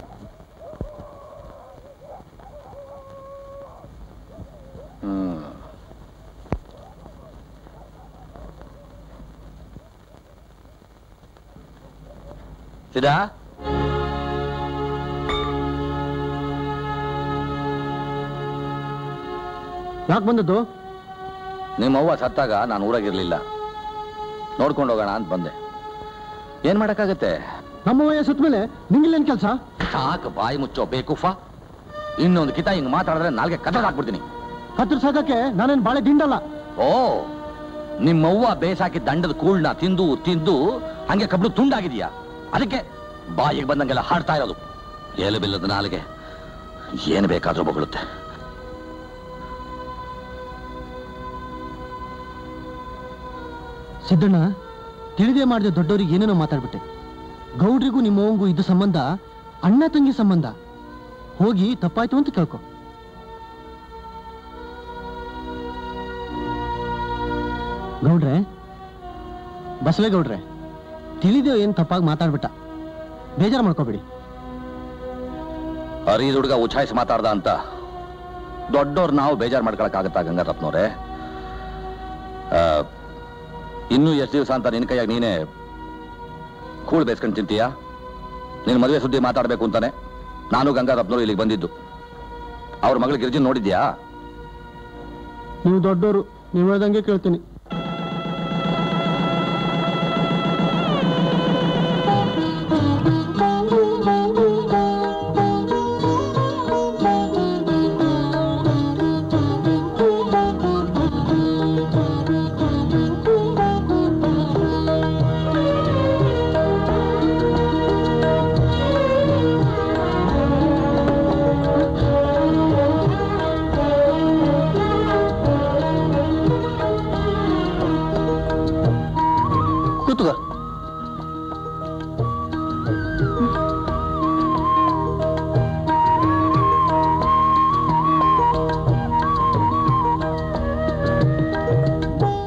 S10: ಸಿದಾ,
S5: ಯಾಕೆ ಬಂದದ್ದು?
S10: ನಿಮ್ಮವ್ವ ಸತ್ತಾಗ ನಾನು ಊರಾಗಿರ್ಲಿಲ್ಲ, ನೋಡ್ಕೊಂಡು ಹೋಗೋಣ ಅಂತ ಬಂದೆ. ಏನ್ ಮಾಡಕ್ಕಾಗತ್ತೆ?
S5: ನಮ್ಮವ್ವ ಸುತ್ತ ಮೇಲೆ ನಿಂಗಿಲ್ಲೇನ್ ಕೆಲಸ?
S10: ಸಾಕು, ಬಾಯಿ ಮುಚ್ಚೋ ಬೇಕುಫಾ. ಇನ್ನೊಂದು ಕಿತ ಹಿಂಗ್ ಮಾತಾಡಿದ್ರೆ ನಾಲ್ಗೆ ಕತ್ತರ್ ಹಾಕ್ಬಿಡ್ತೀನಿ.
S5: ಕತ್ತರ್ ಸಾಕಕ್ಕೆ ನಾನೇನ್ ಬಾಳೆ ದಿಂಡಲ್ಲ.
S10: ಓ, ನಿಮ್ಮವ್ವ ಬೇಸಾಕಿ ದಂಡದ ಕೂಳ್ನ ತಿಂದು ತಿಂದು ಹಂಗೆ ಕಬ್ಳು ತುಂಡಾಗಿದೀಯಾ? ಅದಕ್ಕೆ ಬಾಯಿಗೆ ಬಂದಂಗೆಲ್ಲ ಹಾಡ್ತಾ ಇರೋದು. ಏಲು ಬಿಲ್ಲದ ನಾಲಿಗೆ ಏನು ಬೇಕಾದ್ರೂ ಬೊಗಳುತ್ತೆ.
S5: ಸಿದ್ದಣ್ಣ, ತಿಳಿದೇ ಮಾಡಿದ ದೊಡ್ಡವರಿಗೆ ಏನೇನೋ ಮಾತಾಡ್ಬಿಟ್ಟೆ. ಗೌಡ್ರಿಗೂ ನಿಮ್ಮವಂಗೂ ಇದು ಸಂಬಂಧ ಅಣ್ಣ ತಂಗಿ ಸಂಬಂಧ. ಹೋಗಿ ತಪ್ಪಾಯ್ತು ಅಂತ ಕೇಳ್ಕೊ. ಗೌಡ್ರೆ, ಬಸವೇಗೌಡ್ರೆ, ತಿಳಿದೇವ್ ಏನ್ ತಪ್ಪಾಗಿ ಮಾತಾಡ್ಬಿಟ್ಟ, ಬೇಜಾರು ಮಾಡ್ಕೋಬೇಡಿ.
S10: ಅರೀದ್ ಹುಡುಗ ಉಚಾಯಿಸಿ ಮಾತಾಡ್ದ ಅಂತ ದೊಡ್ಡವ್ರು ನಾವು ಬೇಜಾರು ಮಾಡ್ಕೊಳಕ್ಕಾಗತ್ತಾ ಗಂಗಾರಪ್ಪನವ್ರೆ? ಇನ್ನೂ ಎಷ್ಟು ದಿವಸ ಅಂತ ನಿನ್ ಕೈಯಾಗ ನೀನೇ ಕೂಳ್ ಬೇಸ್ಕೊಂಡು ತಿಂತೀಯಾ? ನಿನ್ ಮದುವೆ ಸುದ್ದಿ ಮಾತಾಡ್ಬೇಕು ಅಂತಾನೆ ನಾನು ಗಂಗಾರಪ್ಪನವ್ರು ಇಲ್ಲಿಗೆ ಬಂದಿದ್ದು. ಅವ್ರ ಮಗಳು ಗಿರಿಜನ್ ನೋಡಿದ್ಯಾ?
S5: ನೀವು ದೊಡ್ಡವರು, ನೀವು ಹೇಳ್ದಂಗೆ ಕೇಳ್ತೀನಿ.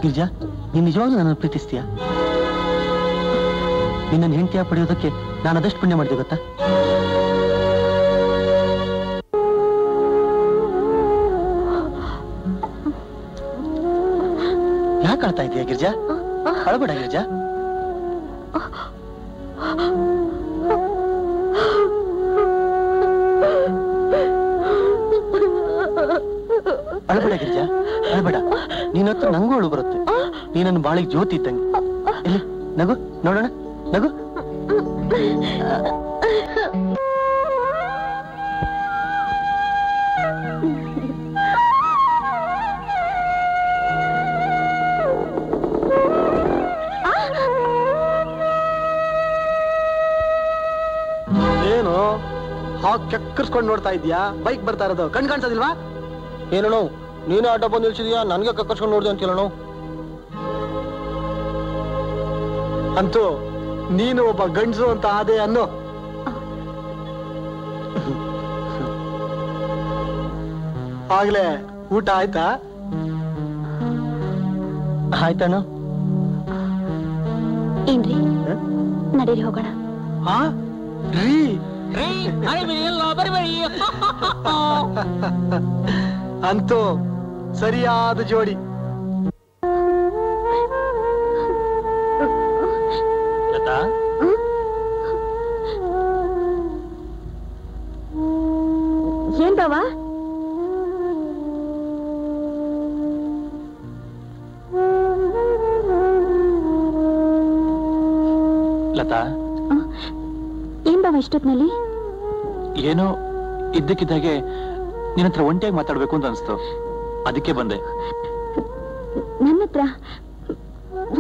S5: ಗಿರಿಜಾ, ನೀನ್ ನಿಜವಾಗ್ಲೂ ನನ್ನನ್ನು ಪ್ರೀತಿಸ್ತೀಯ? ನಿನ್ನನ್ನು ಹೆಂಡತಿಯಾಗಿ ಪಡೆಯೋದಕ್ಕೆ ನಾನು ಅದಷ್ಟು ಪುಣ್ಯ ಮಾಡಿದೆ ಗೊತ್ತಾ? ಯಾಕೆ ಅಳ್ತಾ ಇದೀಯ ಗಿರಿಜಾ? ಅಳಬೇಡ ಗಿರಿಜಾ. ಅಳಬೇಡ ಗಿರಿಜಾ, ಅಳಬೇಡ. ನೀನ್ ಹತ್ರ ನಂಗೂ ಅಳು ಬರುತ್ತೆ. ನೀ ನನ್ನ ಬಾಳಿಗೆ ಜ್ಯೋತಿ ಇದ್ದಂಗೆ. ಎಲ್ಲಿ ನಗು ನೋಡೋಣ, ನಗು. ಏನು ಹಾಗೆ ಚಕ್ಕರ್ಸ್ಕೊಂಡು ನೋಡ್ತಾ ಇದ್ಯಾ? ಬೈಕ್ ಬರ್ತಾ ಇರೋದು ಕಣ್ ಕಾಣಿಸೋದಿಲ್ವಾ?
S11: ಏನೋ ನೀನೇ ಆಟೋ ಬಂದು ನಿಲ್ಸಿದ್ಯಾ, ನನ್ಗೆ ಕಕ್ಕರ್ಸ್ಕೊಂಡು ನೋಡ್ದೆ ಅಂತ ಹೇಳೋಣ.
S5: ಅಂತೂ ನೀನು ಒಬ್ಬ ಗಂಡಸು ಅಂತ ಆದೆ ಅನ್ನೋ. ಆಗ್ಲೇ ಊಟ ಆಯ್ತಾ?
S11: ಆಯ್ತಣ್ಣ.
S1: ಏನ್ರಿ, ನಡೀರಿ ಹೋಗೋಣ.
S5: ಹಾ ರೀ, ಅಂತೂ ಸರಿಯಾದ ಜೋಡಿ.
S8: ಲತಾ,
S1: ಏನ್ ಬಾವ?
S8: ಲತಾ,
S1: ಏನ್ ಬಾವ ಇಷ್ಟೊತ್ನಲ್ಲಿ?
S8: ಏನೋ ಇದ್ದಕ್ಕಿದ್ದಾಗೆ ನಿನ್ನ ಹತ್ರ ಒಂಟಿಯಾಗಿ ಮಾತಾಡ್ಬೇಕು ಅಂತ ಅನಿಸ್ತು, ಅದಕ್ಕೆ ಬಂದೆ.
S1: ನನ್ನ ಹತ್ರ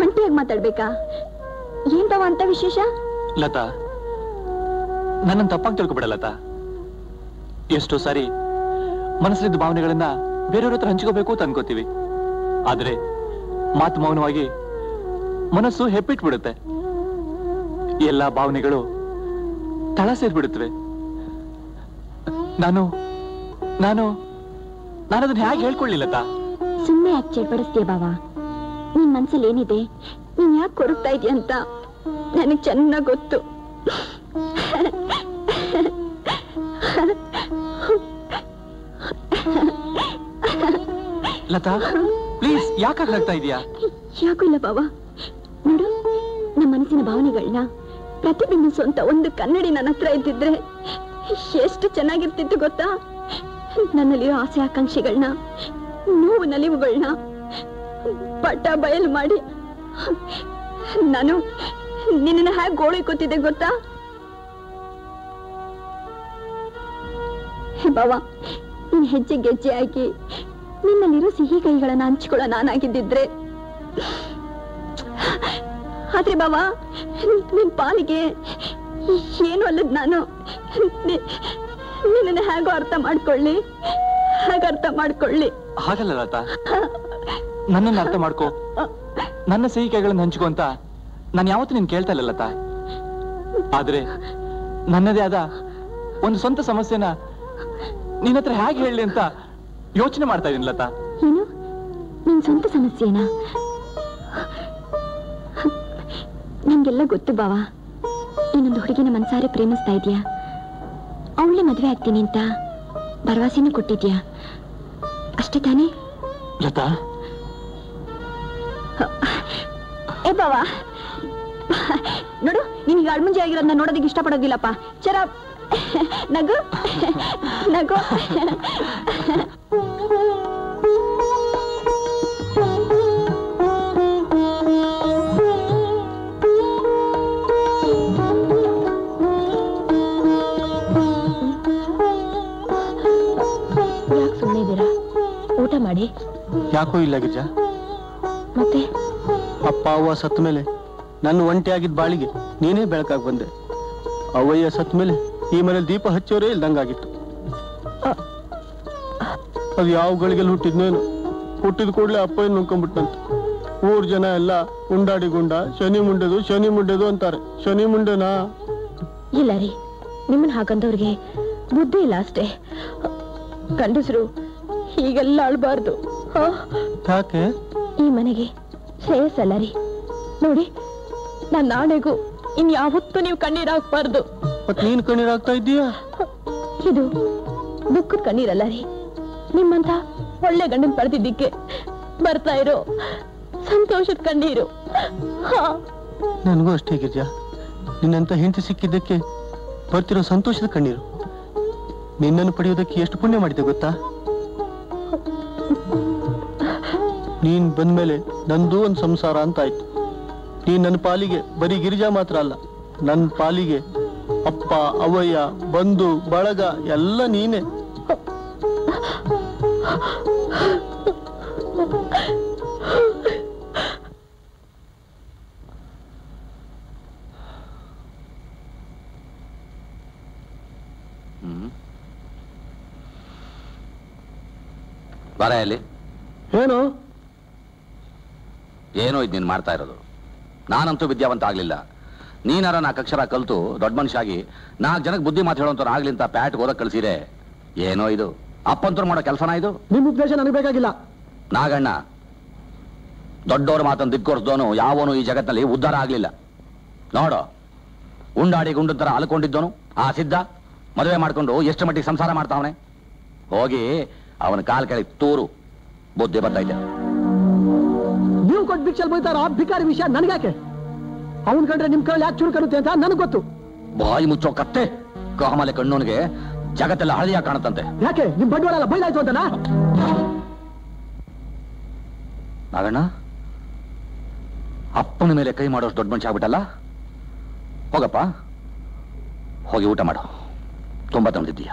S1: ಒಂಟಿಯಾಗಿ ಮಾತಾಡ್ಬೇಕಾ? ಏನ್ ಬಾವ ಅಂತ ವಿಶೇಷ?
S8: ಲತಾ, ನನ್ನನ್ನು ತಪ್ಪಾಗಿ ತಿಳ್ಕೊಬೇಡ ಲತಾ. ಎಷ್ಟೋ ಸಾರಿ ಮನಸ್ಸಲ್ಲಿದ್ದ ಭಾವನೆಗಳನ್ನ ಬೇರೆಯವ್ರ ಹತ್ರ ಹಂಚ್ಕೋಬೇಕು ಅಂತ ಅನ್ಕೋತೀವಿ. ಆದ್ರೆ ಮಾತು ಮೌನವಾಗಿ ಮನಸ್ಸು ಹೆಪ್ಪಿಟ್ಬಿಡುತ್ತೆ. ಎಲ್ಲಾ ಭಾವನೆಗಳು ತಳ ಸೇರ್ಬಿಡುತ್ತವೆ. ನಾನು ನಾನು ಅದನ್ನ ಹೇಗೆ ಹೇಳ್ಕೊಳ್ಳಿಲ್ಲತಾ?
S1: ಸುಮ್ಮನೆ ಯಾಕೆ ಚೇಡ್ಪಡಿಸ್ತೀಯ ಬಾವ? ನಿನ್ ಮನ್ಸಲ್ಲಿ ಏನಿದೆ, ನೀನ್ ಯಾಕೆ ಕೊರಗ್ತಾ ಇದೀಯ ಅಂತ ನನಗ್ ಚೆನ್ನಾಗ್ ಗೊತ್ತು.
S8: ಲತಾ, ಪ್ಲೀಸ್ ಯಾಕೆ ನಗ್ತಾ ಇದೀಯಾ?
S1: ಯಾಕೂ ಇಲ್ಲ ಬಾವ. ನೋಡು, ನಮ್ಮ ಮನಸ್ಸಿನ ಭಾವನೆಗಳನ್ನ ಪ್ರತಿಬಿಂಬಿಸುವಂತ ಒಂದು ಕನ್ನಡಿ ನನ್ನ ಹತ್ರ ಇದ್ದಿದ್ರೆ ಎಷ್ಟು ಚೆನ್ನಾಗಿರ್ತಿತ್ತು ಗೊತ್ತಾ? ನನ್ನಲ್ಲಿರೋ ಆಸೆ ಆಕಾಂಕ್ಷೆಗಳನ್ನ, ನೋವು ನಲಿವುಗಳನ್ನ ಪಟ್ಟ ಬಯಲು ಮಾಡಿ ನಾನು ನಿನ್ನ ಹೇಗೆ ಗೋಳೈಕೋತಿದ್ದೆ ಗೊತ್ತಾ? ಬಾವ, ನೀನ್ ಹೆಜ್ಜೆ ಗೆಜ್ಜೆ ಹಾಕಿ ನಿನ್ನಲ್ಲಿರೋ ಸಿಹಿ ಕೈಗಳನ್ನ ಹಂಚಿಕೊಳ್ಳೋ ನಾನಾಗಿದ್ದಿದ್ರೆ. ಆದ್ರೆ ಬಾವ, ನಿನ್ ಪಾಲಿಗೆ ಏನು ಅಲ್ಲದ್ ನಾನು ನಿನ್ನ ಹೇಗೋ ಅರ್ಥ ಮಾಡ್ಕೊಳ್ಳಿ, ಹಾಗೆ ಅರ್ಥ ಮಾಡ್ಕೊಳ್ಳಿ.
S8: ಹಾಗಲ್ಲ ಲತಾ, ನನ್ನನ್ನು ಅರ್ಥ ಮಾಡ್ಕೋ, ನನ್ನ ಸಿಹಿ ಕೈಗಳನ್ನ ಹಂಚ್ಕೋ ಅಂತ ನಾನು ಯಾವತ್ತೂ ನೀನ್ ಕೇಳ್ತಾ ಇಲ್ಲ ಲತಾ. ಆದ್ರೆ ನನ್ನದೇ ಆದ ಒಂದು ಸ್ವಂತ ಸಮಸ್ಯೆನ ನಿನ್ನ ಹತ್ರ ಹೇಗೆ ಹೇಳಿ ಅಂತ ಯೋಚನೆ ಮಾಡ್ತಾ ಇದೀನಿ ಲತಾ.
S1: ಏನು, ನಿನ್ ಸ್ವಂತ ಸಮಸ್ಯೆನಾ? ನಿಂಗೆಲ್ಲ ಗೊತ್ತು ಬಾವ. ಇನ್ನೊಂದು ಹುಡುಗಿನ ಮನ್ಸಾರೆ ಪ್ರೇಮಿಸ್ತಾ ಇದೀಯಾ, ಅವಳೇ ಮದ್ವೆ ಆಗ್ತೀನಿ ಅಂತ ಭರವಸೆನೂ ಕೊಟ್ಟಿದ್ಯಾ, ಅಷ್ಟೇ ತಾನೇ?
S8: ಲತಾ,
S1: ಏ ಬಾವ, ನೋಡು, ನಿನ್ಗೆ ಅಳ್ಮುಂಜೆ ಆಗಿರೋದನ್ನ ನೋಡೋದಕ್ಕೆ ಇಷ್ಟಪಡೋದಿಲ್ಲಪ್ಪ. ಚರ ನಗು ನಗು. ಯಾಕೆ ಸುಮ್ಮನೆ ಇದ್ದೀರಾ? ಊಟ ಮಾಡಿ.
S5: ಯಾಕೋ ಇಲ್ಲ ಗಿರಿಜಾ.
S1: ಮತ್ತೆ
S5: ಅಪ್ಪ ಅವ್ವ ಸತ್ತ ಮೇಲೆ ನನ್ನ ಒಂಟಿಯಾಗಿದ್ದ ಬಾಳಿಗೆ ನೀನೇ ಬೆಳಕಾಗಿ ಬಂದೆ. ಅವ್ವಯ್ಯ ಸತ್ತ ಮೇಲೆ ಈ ಮನೇಲಿ ದೀಪ ಹಚ್ಚೋರೇ ಇಲ್ದಂಗಾಗಿತ್ತು. ಅದು ಯಾವ ಗಳಿಗೆಲ್ಲಿ ಹುಟ್ಟಿದ್ನೇನು, ಹುಟ್ಟಿದ ಕೂಡಲೇ ಅಪ್ಪ ಏನು ನುಂಕೊಂಡ್ಬಿಟ್ಟಂತ. ಊರ್ ಜನ ಎಲ್ಲ ಉಂಡಾಡಿ ಗುಂಡ, ಶನಿ ಮುಂಡೆದು ಅಂತಾರೆ. ಶನಿ ಮುಂಡೆನಾ?
S1: ಇಲ್ಲ ರೀ, ನಿಮ್ಮನ್ನ ಹಾಕಂದವ್ರಿಗೆ ಬುದ್ಧಿ ಇಲ್ಲ ಅಷ್ಟೇ. ಗಂಡಸರು ಹೀಗೆಲ್ಲ ಅಳ್ಬಾರ್ದು.
S5: ಯಾಕೆ?
S1: ಈ ಮನೆಗೆ ಶ್ರೇಯಸ್ಸಲ್ಲ ರೀ. ನೋಡಿ, ನನ್ನ ನಾಳೆಗೂ ಇನ್ಯಾವತ್ತೂ ನೀವು ಕಣ್ಣೀರ್ ಹಾಕ್ಬಾರ್ದು.
S5: ಮತ್ ನೀನ್ ಕಣ್ಣೀರ್ ಹಾಕ್ತಾ ಇದ್ದೀಯಾ?
S1: ಇದು ದುಃಖದ ಕಣ್ಣೀರಲ್ಲ ರೀ, ನಿಮ್ಮಂತ ಒಳ್ಳೆ ಗಂಡನ್ ಪಡೆದಿದ್ದಕ್ಕೆ ಬರ್ತಾ ಇರೋ ಸಂತೋಷದ ಕಣ್ಣೀರು.
S5: ನನಗೂ ಅಷ್ಟೇ ಗಿರಿಜಾ, ನಿನ್ನಂತ ಹೆಂಡತಿ ಸಿಕ್ಕಿದ್ದಕ್ಕೆ ಬರ್ತಿರೋ ಸಂತೋಷದ ಕಣ್ಣೀರು. ನಿನ್ನನ್ನು ಪಡೆಯೋದಕ್ಕೆ ಎಷ್ಟು ಪುಣ್ಯ ಮಾಡಿದೆ ಗೊತ್ತಾ?
S11: ನೀನ್ ಬಂದ್ಮೇಲೆ ನಂದು ಒಂದು ಸಂಸಾರ ಅಂತ ಆಯ್ತು. ನೀನ್ ನನ್ನ ಪಾಲಿಗೆ ಬರೀ ಗಿರಿಜಾ ಮಾತ್ರ ಅಲ್ಲ, ನನ್ನ ಪಾಲಿಗೆ ಅಪ್ಪ, ಅವಯ್ಯ, ಬಂಧು ಬಳಗ ಎಲ್ಲ ನೀನೆ.
S10: ಬರ ಅಲ್ಲಿ
S11: ಏನು
S10: ಏನೋ ಇದು ನೀನು ಮಾಡ್ತಾ ಇರೋದು. ನಾನಂತೂ ವಿದ್ಯಾವಂತ ಆಗ್ಲಿಲ್ಲ. ನೀನಾರ 4 ಅಕ್ಷರ ಕಲ್ತು ದೊಡ್ಡ ಮನುಷ್ಯ ಆಗಿ 4 ಜನಕ್ಕೆ ಬುದ್ಧಿ ಮಾತು ಹೇಳೋಂತ ಆಗ್ಲಿ ಅಂತ ಪ್ಯಾಟ್ಗೆ ಓದಕ್ ಕಳ್ಸಿರೆ ಏನೋ ಇದು ಅಪ್ಪಂತರು ಮಾಡೋ ಕೆಲಸನ ಇದು?
S5: ನಿಮ್ ಉಪದೇಶ ನನಗೆ ಬೇಕಾಗಿಲ್ಲ.
S10: ನಾಗಣ್ಣ, ದೊಡ್ಡವ್ರ ಮಾತನ್ನು ದಿಕ್ಕೋರ್ಸ್ದವನು ಯಾವನು ಈ ಜಗತ್ತಿನಲ್ಲಿ ಉದ್ಧಾರ ಆಗ್ಲಿಲ್ಲ. ನೋಡು, ಉಂಡಾಡಿ ಗುಂಡು ತರ ಅಲ್ಕೊಂಡಿದ್ದವನು ಆ ಸಿದ್ಧ ಮದುವೆ ಮಾಡ್ಕೊಂಡು ಎಷ್ಟು ಮಟ್ಟಿಗೆ ಸಂಸಾರ ಮಾಡ್ತಾವನೆ. ಹೋಗಿ ಅವನ ಕಾಲ್ ಕೆಳಗೆ ತೂರು, ಬುದ್ಧಿ ಬರ್ತೈತೆ.
S5: ನೀವು ಕೊಟ್ಟು ಭಿಕ್ಷಲ್ ಬೈತಾರ ಭಿಕಾರಿ ವಿಷಯ ನನ್ಗ್ಯಾಕೆ? ಅವನ್ ಕಂಡ್ರೆ ನಿಮ್ ಕೈಲಿ ಯಾಕೆ ಚುರುಕರುತ್ತೆ ಅಂತ ನನಗೆ ಗೊತ್ತು.
S10: ಬಾಯಿ ಮುಚ್ಚೋ ಕತ್ತೆ, ಕಾಮಲೆ ಕಣ್ಣೋನಿಗೆ ಜಗತ್ತೆಲ್ಲ ಹಳದಿಯಾಗಿ ಕಾಣುತ್ತಂತೆ.
S5: ಯಾಕೆ ನಿಮ್ ಬಂಡವಾಳ ಎಲ್ಲ ಬೈಲಾಯ್ತು ಅಂತನಾ?
S10: ನಾಗಣ್ಣ, ಅಪ್ಪನ ಮೇಲೆ ಕೈ ಮಾಡೋಷ್ಟು ದೊಡ್ಡ ಮನುಷ್ಯ ಆಗ್ಬಿಟ್ಟಲ್ಲ. ಹೋಗಪ್ಪ, ಹೋಗಿ ಊಟ ಮಾಡು, ತುಂಬಾ ತಂದಿದ್ದೀಯ.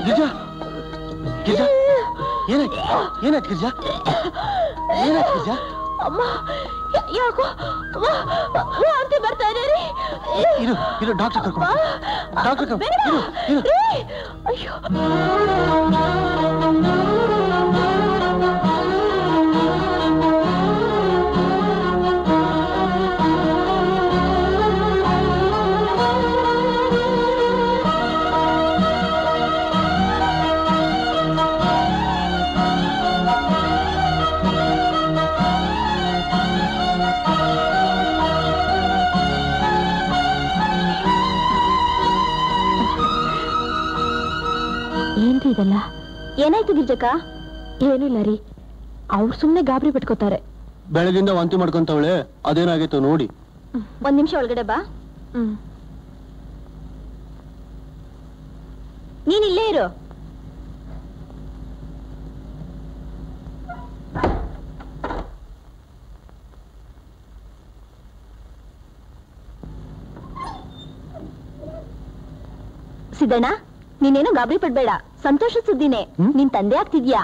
S11: ಗಿರಿಜಾ, ಗಿರಿಜಾ, ಏನಾಯ್ತು? ಏನಾಯ್ತು ಗಿರಿಜಾ? ಏನಾಯ್ತು ಗಿರಿಜಾ?
S1: ಅಮ್ಮ, ಯಾಕೋ ವಾಂತಿ ಬರ್ತಾ ಇದೆ ರೀ.
S11: ಇರು ಡಾಕ್ಟರ್ ಕರ್ಕೊಂಡು ಇರು.
S1: ಅಯ್ಯೋ, ಏನ್ರಿ ಇದೆಲ್ಲ?
S2: ಏನಾಯ್ತು ಗಿರ್ಜಕ್ಕ?
S1: ಏನಿಲ್ಲ ರೀ, ಅವ್ರು ಸುಮ್ನೆ ಗಾಬರಿ ಬಿಟ್ಕೋತಾರೆ.
S11: ಬೆಳಗಿಂದ ವಾಂತಿ ಮಾಡ್ಕೊಂತವಳೆ, ಅದೇನಾಗಿತ್ತು ನೋಡಿ.
S2: 1 ನಿಮಿಷ ಒಳಗಡೆ ಬಾ. ನೀನ್ ಇಲ್ಲೇ ಇರು. ಸಿದ್ದಣ್ಣ, ನೀನೇನು ಗಾಬರಿ ಪಡ್ಬೇಡ, ಸಂತೋಷ ಸುದ್ದಿನೇ, ನಿನ್ ತಂದೆ ಆಗ್ತಿದ್ಯಾ.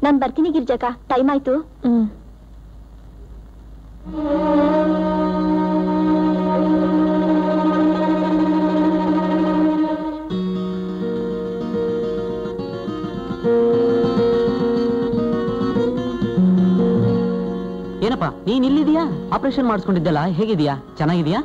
S2: ನಾನ್ ಬರ್ತೀನಿ ಗಿರ್ಜಕ್ಕ, ಟೈಮ್ ಆಯ್ತು.
S9: ಏನಪ್ಪ ನೀನ್ ಇಲ್ಲಿದೀಯಾ? ಆಪರೇಷನ್ ಮಾಡಿಸ್ಕೊಂಡಿದ್ದಲ್ಲ, ಹೇಗಿದ್ಯಾ? ಚೆನ್ನಾಗಿದ್ಯಾ?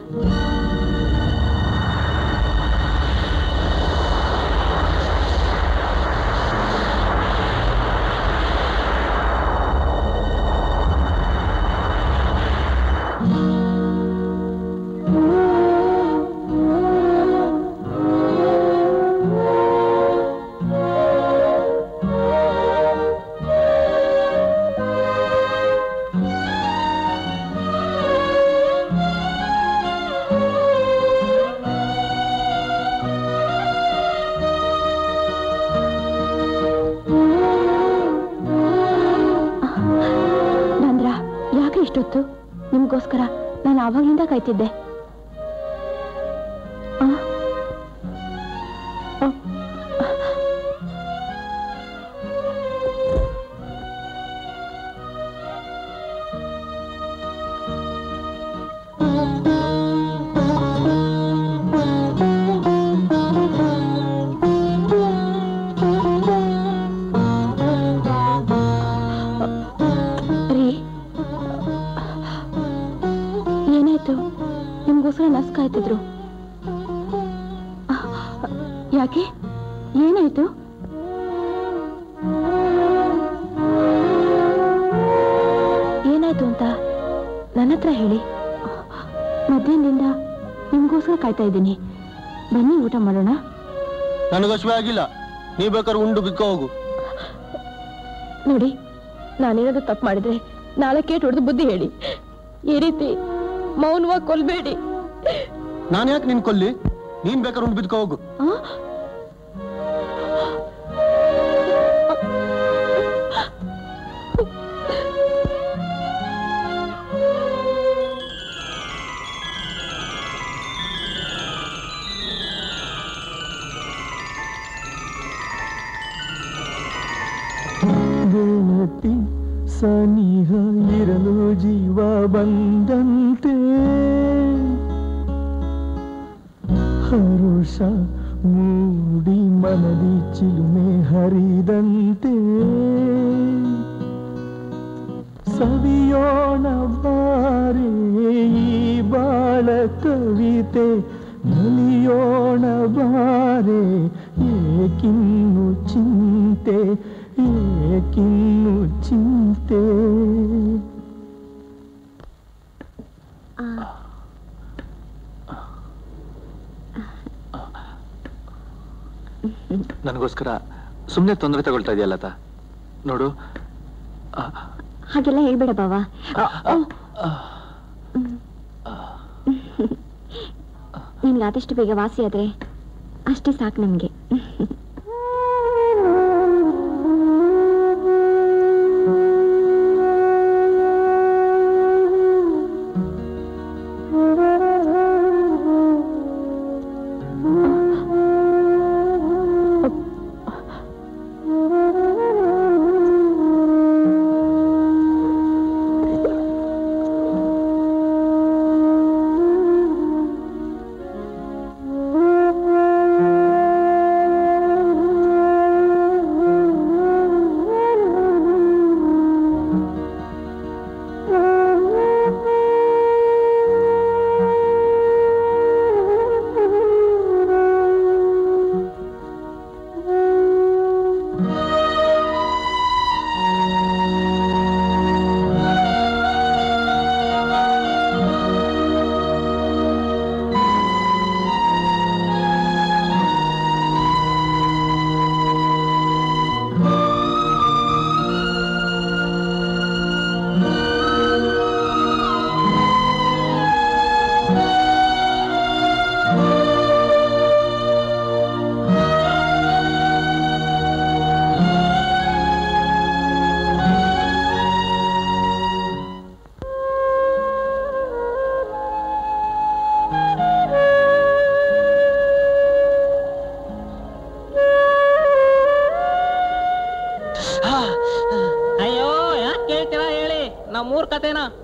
S1: ನಿಮ್ಗೋಸ್ಕರ ನಾನು ಆವಾಗ್ಲಿಂದ ಕಾಯ್ತಿದ್ದೆ. ನಿಮ್ಗೋಸ್ಕರ ನರ್ಸ್ ಕಾಯ್ತಿದ್ರು. ಯಾಕೆ, ಏನಾಯ್ತು? ಏನಾಯ್ತು ಅಂತ ನನ್ನ ಹತ್ರ ಹೇಳಿ. ಮಧ್ಯಾಹ್ನದಿಂದ ನಿಮ್ಗೋಸ್ಕರ ಕಾಯ್ತಾ ಇದ್ದೀನಿ. ಬನ್ನಿ ಊಟ ಮಾಡೋಣ.
S11: ನನಗಶ್ವೇ ಆಗಿಲ್ಲ, ನೀ ಬೇಕಾದ್ರೆ ಉಂಡು ಬಿಕ್ಕೋ ಹೋಗು.
S1: ನೋಡಿ, ನಾನೇನಾದ್ರು ತಪ್ಪು ಮಾಡಿದ್ರೆ ನಾಳೆ ಕೇಟ್ ಹೊಡೆದು ಬುದ್ಧಿ ಹೇಳಿ. ಈ ರೀತಿ ಮೌನವಾಗಿ ಕೊಲ್ಬೇಡಿ.
S11: ನಾನು ಯಾಕೆ ನಿನ್ ಕೊಲ್ಲಿ? ನೀನ್ ಬೇಕಾದ್ರೆ ಉಂಡು ಬಿದ್ಕೋ ಹೋಗು.
S12: ಸನಿಹ ಇರಲು ಜೀವ ಬಂದಂತೆ ಹರುಷ ಮೂಡಿ ಮನದಿ ಚಿಲುಮೆ ಹರಿದಂತೆ ಸವಿಯೋಣ ಬಾರೆ ಈ ಬಾಳ ಕವಿತೆ ನಲಿಯೋಣ ಬಾರೆ ಏಕಿನ್ನು ಚಿಂತೆ ಏಕಿನ್ನು ಚಿಂತೆ.
S8: ನನಗೋಸ್ಕರ ಸುಮ್ಮನೆ ತೊಂದರೆ ತಗೊಳ್ತಾ ಇದೆಯಲ್ಲ ನೋಡು.
S2: ಹಾಗೆಲ್ಲ ಹೇಳ್ಬೇಡ ಬಾವಾ. ನಿನ್ಗೆ ಆದಷ್ಟು ಬೇಗ ವಾಸಿ ಆದ್ರೆ ಅಷ್ಟೇ ಸಾಕು ನಮ್ಗೆ.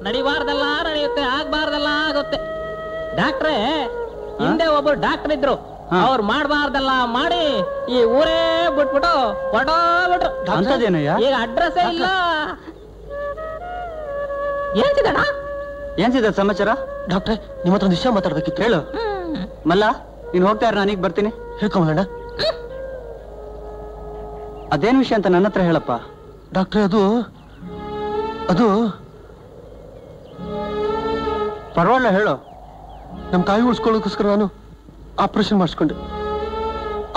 S4: ನಡಿಬಾರ್ದಲ್ಲ ನಡೆಯುತ್ತೆ, ಆಗ್ಬಾರ್ದಲ್ಲ ಆಗುತ್ತೆ. ಡಾಕ್ಟ್ರೇ, ಹಿಂದೆ ಒಬ್ಬರು ಡಾಕ್ಟರ್ ಇದ್ರು, ಅವ್ರು ಮಾಡ್ಬಾರ್ದಲ್ಲ ಮಾಡಿ ಈ ಊರೇ ಬಿಟ್ಬಿಟ್ಟು ಹೊರಟೋಗ್ಬಿಟ್ರು. ಈಗ ಅಡ್ರೆಸ್ ಇಲ್ಲ.
S9: ಏನ್ ಸಿದ್ಧ ಸಮಾಚಾರ?
S11: ಡಾಕ್ಟ್ರೆ, ನಿಮ್ಮ ಹತ್ರ ಒಂದು ವಿಷಯ ಮಾತಾಡ್ಬೇಕಿತ್ತು.
S9: ಹೇಳು ಮಲ್ಲ. ನೀನ್ ಹೋಗ್ತಾ ಇರ, ನಾನೀಗ ಬರ್ತೀನಿ.
S11: ಹೇಳ್ಕೊಂಬಣ್ಣ.
S9: ಅದೇನ್ ವಿಷಯ ಅಂತ ನನ್ನ ಹತ್ರ ಹೇಳಪ್ಪ.
S11: ಡಾಕ್ಟ್ರೆ, ಅದು
S9: ಪರವಾಗಿಲ್ಲ, ಹೇಳು.
S11: ನಮ್ ಕಾಯಿ ಉಳಿಸ್ಕೊಳ್ಳೋಕೋಸ್ಕರ ನಾನು ಆಪರೇಷನ್ ಮಾಡಿಸ್ಕೊಂಡೆ.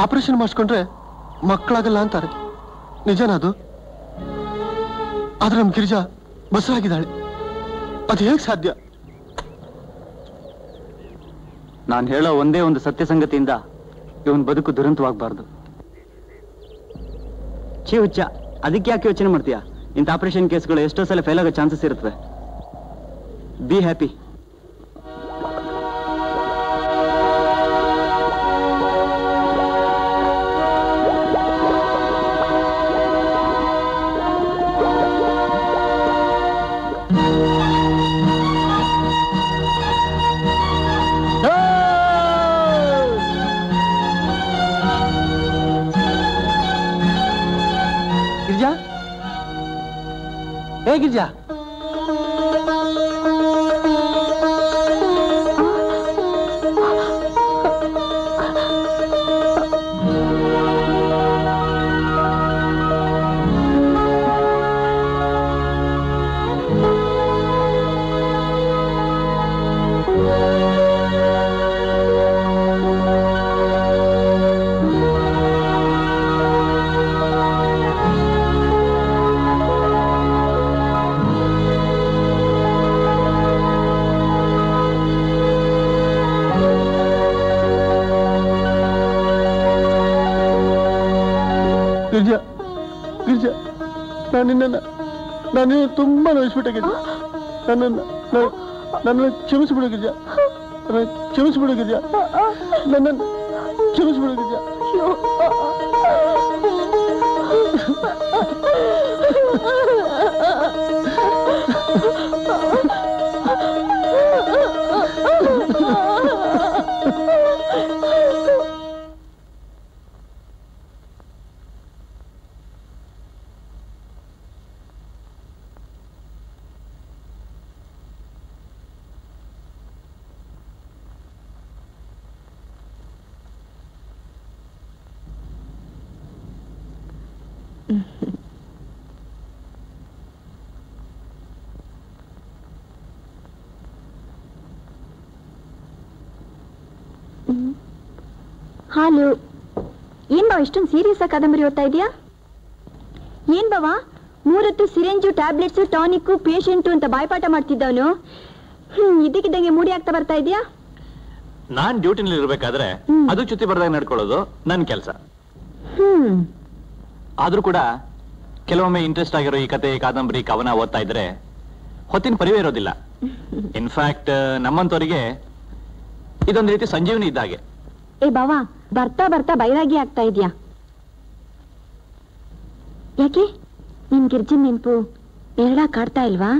S11: ಆಪರೇಷನ್ ಮಾಡಿಸ್ಕೊಂಡ್ರೆ ಮಕ್ಕಳಾಗಲ್ಲ ಅಂತಾರೆ. ನಿಜನಾ ಅದು? ಆದ್ರೆ ನಮ್ ಗಿರಿಜಾ ಬಸರಾಗಿದ್ದಾಳೆ. ಅದು ಹೇಗೆ ಸಾಧ್ಯ?
S9: ನಾನು ಹೇಳೋ ಒಂದೇ ಒಂದು ಸತ್ಯ ಸಂಗತಿಯಿಂದ ಇವನ್ ಬದುಕು ದುರಂತವಾಗಬಾರ್ದು. ಛೀ ಹುಚ್ಚ, ಅದಕ್ಕೆ ಯಾಕೆ ಯೋಚನೆ ಮಾಡ್ತೀಯಾ? ಇಂಥ ಆಪರೇಷನ್ ಕೇಸ್ಗಳು ಎಷ್ಟೋ ಸಲ ಫೇಲ್ ಆಗೋ ಚಾನ್ಸಸ್ ಇರುತ್ತವೆ. Be happy.
S11: Girija, hey Girija, ನಾನು ತುಂಬಾ ನೋಯಿಸ್ಬಿಟ್ಟೆ ಗಿರಿಜಾ. ನನ್ನ ಕ್ಷಮಿಸ್ಬಿಡು ಗಿರಿಜಾ. ಕ್ಷಮಿಸ್ಬಿಡು ಗಿರಿಜಾ. ನನ್ನ ಕ್ಷಮಿಸ್ಬಿಡು ಗಿರಿಜಾ.
S2: ಹಾಲು ಏನ್ ಬಾವ ಇಷ್ಟೊಂದು ಸೀರಿಯಸ್ ಆಗಿ ಕಾದಂಬರಿ ಓದ್ತಾ ಇದೆಯಾ? ಏನ್ ಬಾವ 3 ಹೊತ್ತು ಸಿರೆಂಜು ಟ್ಯಾಬ್ಲೆಟ್ಸ್ ಟಾನಿಕ್ ಪೇಷಂಟು ಅಂತ ಬಾಯ್ಪಾಠ ಮಾಡ್ತಿದ್ದವನು ಇದಕ್ಕಿದ್ದಂಗೆ ಮೂಡಿ ಆಗ್ತಾ ಬರ್ತಾ ಇದೆಯಾ?
S8: ನಾನ್ ಡ್ಯೂಟಿನಲ್ಲಿ ಇರ್ಬೇಕಾದ್ರೆ ಅದು ಚ್ಯುತಿ ಬರ್ದಾಗ ನಡ್ಕೊಳ್ಳೋದು ನನ್ ಕೆಲಸ. ಆದ್ರೂ ಕೂಡ ಕೆಲವೊಮ್ಮೆ ಇಂಟ್ರೆಸ್ಟ್ ಆಗಿರೋ ಈ ಕತೆ ಕಾದಂಬರಿ ಕವನ ಓದ್ತಾ ಇದ್ರೆ ಹೊತ್ತಿನ ಪರಿವೇ ಇರೋದಿಲ್ಲ. ಇನ್ಫ್ಯಾಕ್ಟ್ ನಮ್ಮಂತವರಿಗೆ ಇದೊಂದು ರೀತಿ ಸಂಜೀವನಿ ಇದ್ದಾಗೆ.
S2: ಏ ಬಾವಾ, ಬರ್ತಾ ಬರ್ತಾ ಬೈರಾಗಿ ಆಗ್ತಾ ಇದ್ಯಾ? ಯಾಕೆ ನಿನ್ ಗಿರ್ಜಿನ್ ನೆನ್ಪು ಎರಡಾ ಕಾಡ್ತಾ ಇಲ್ವಾ?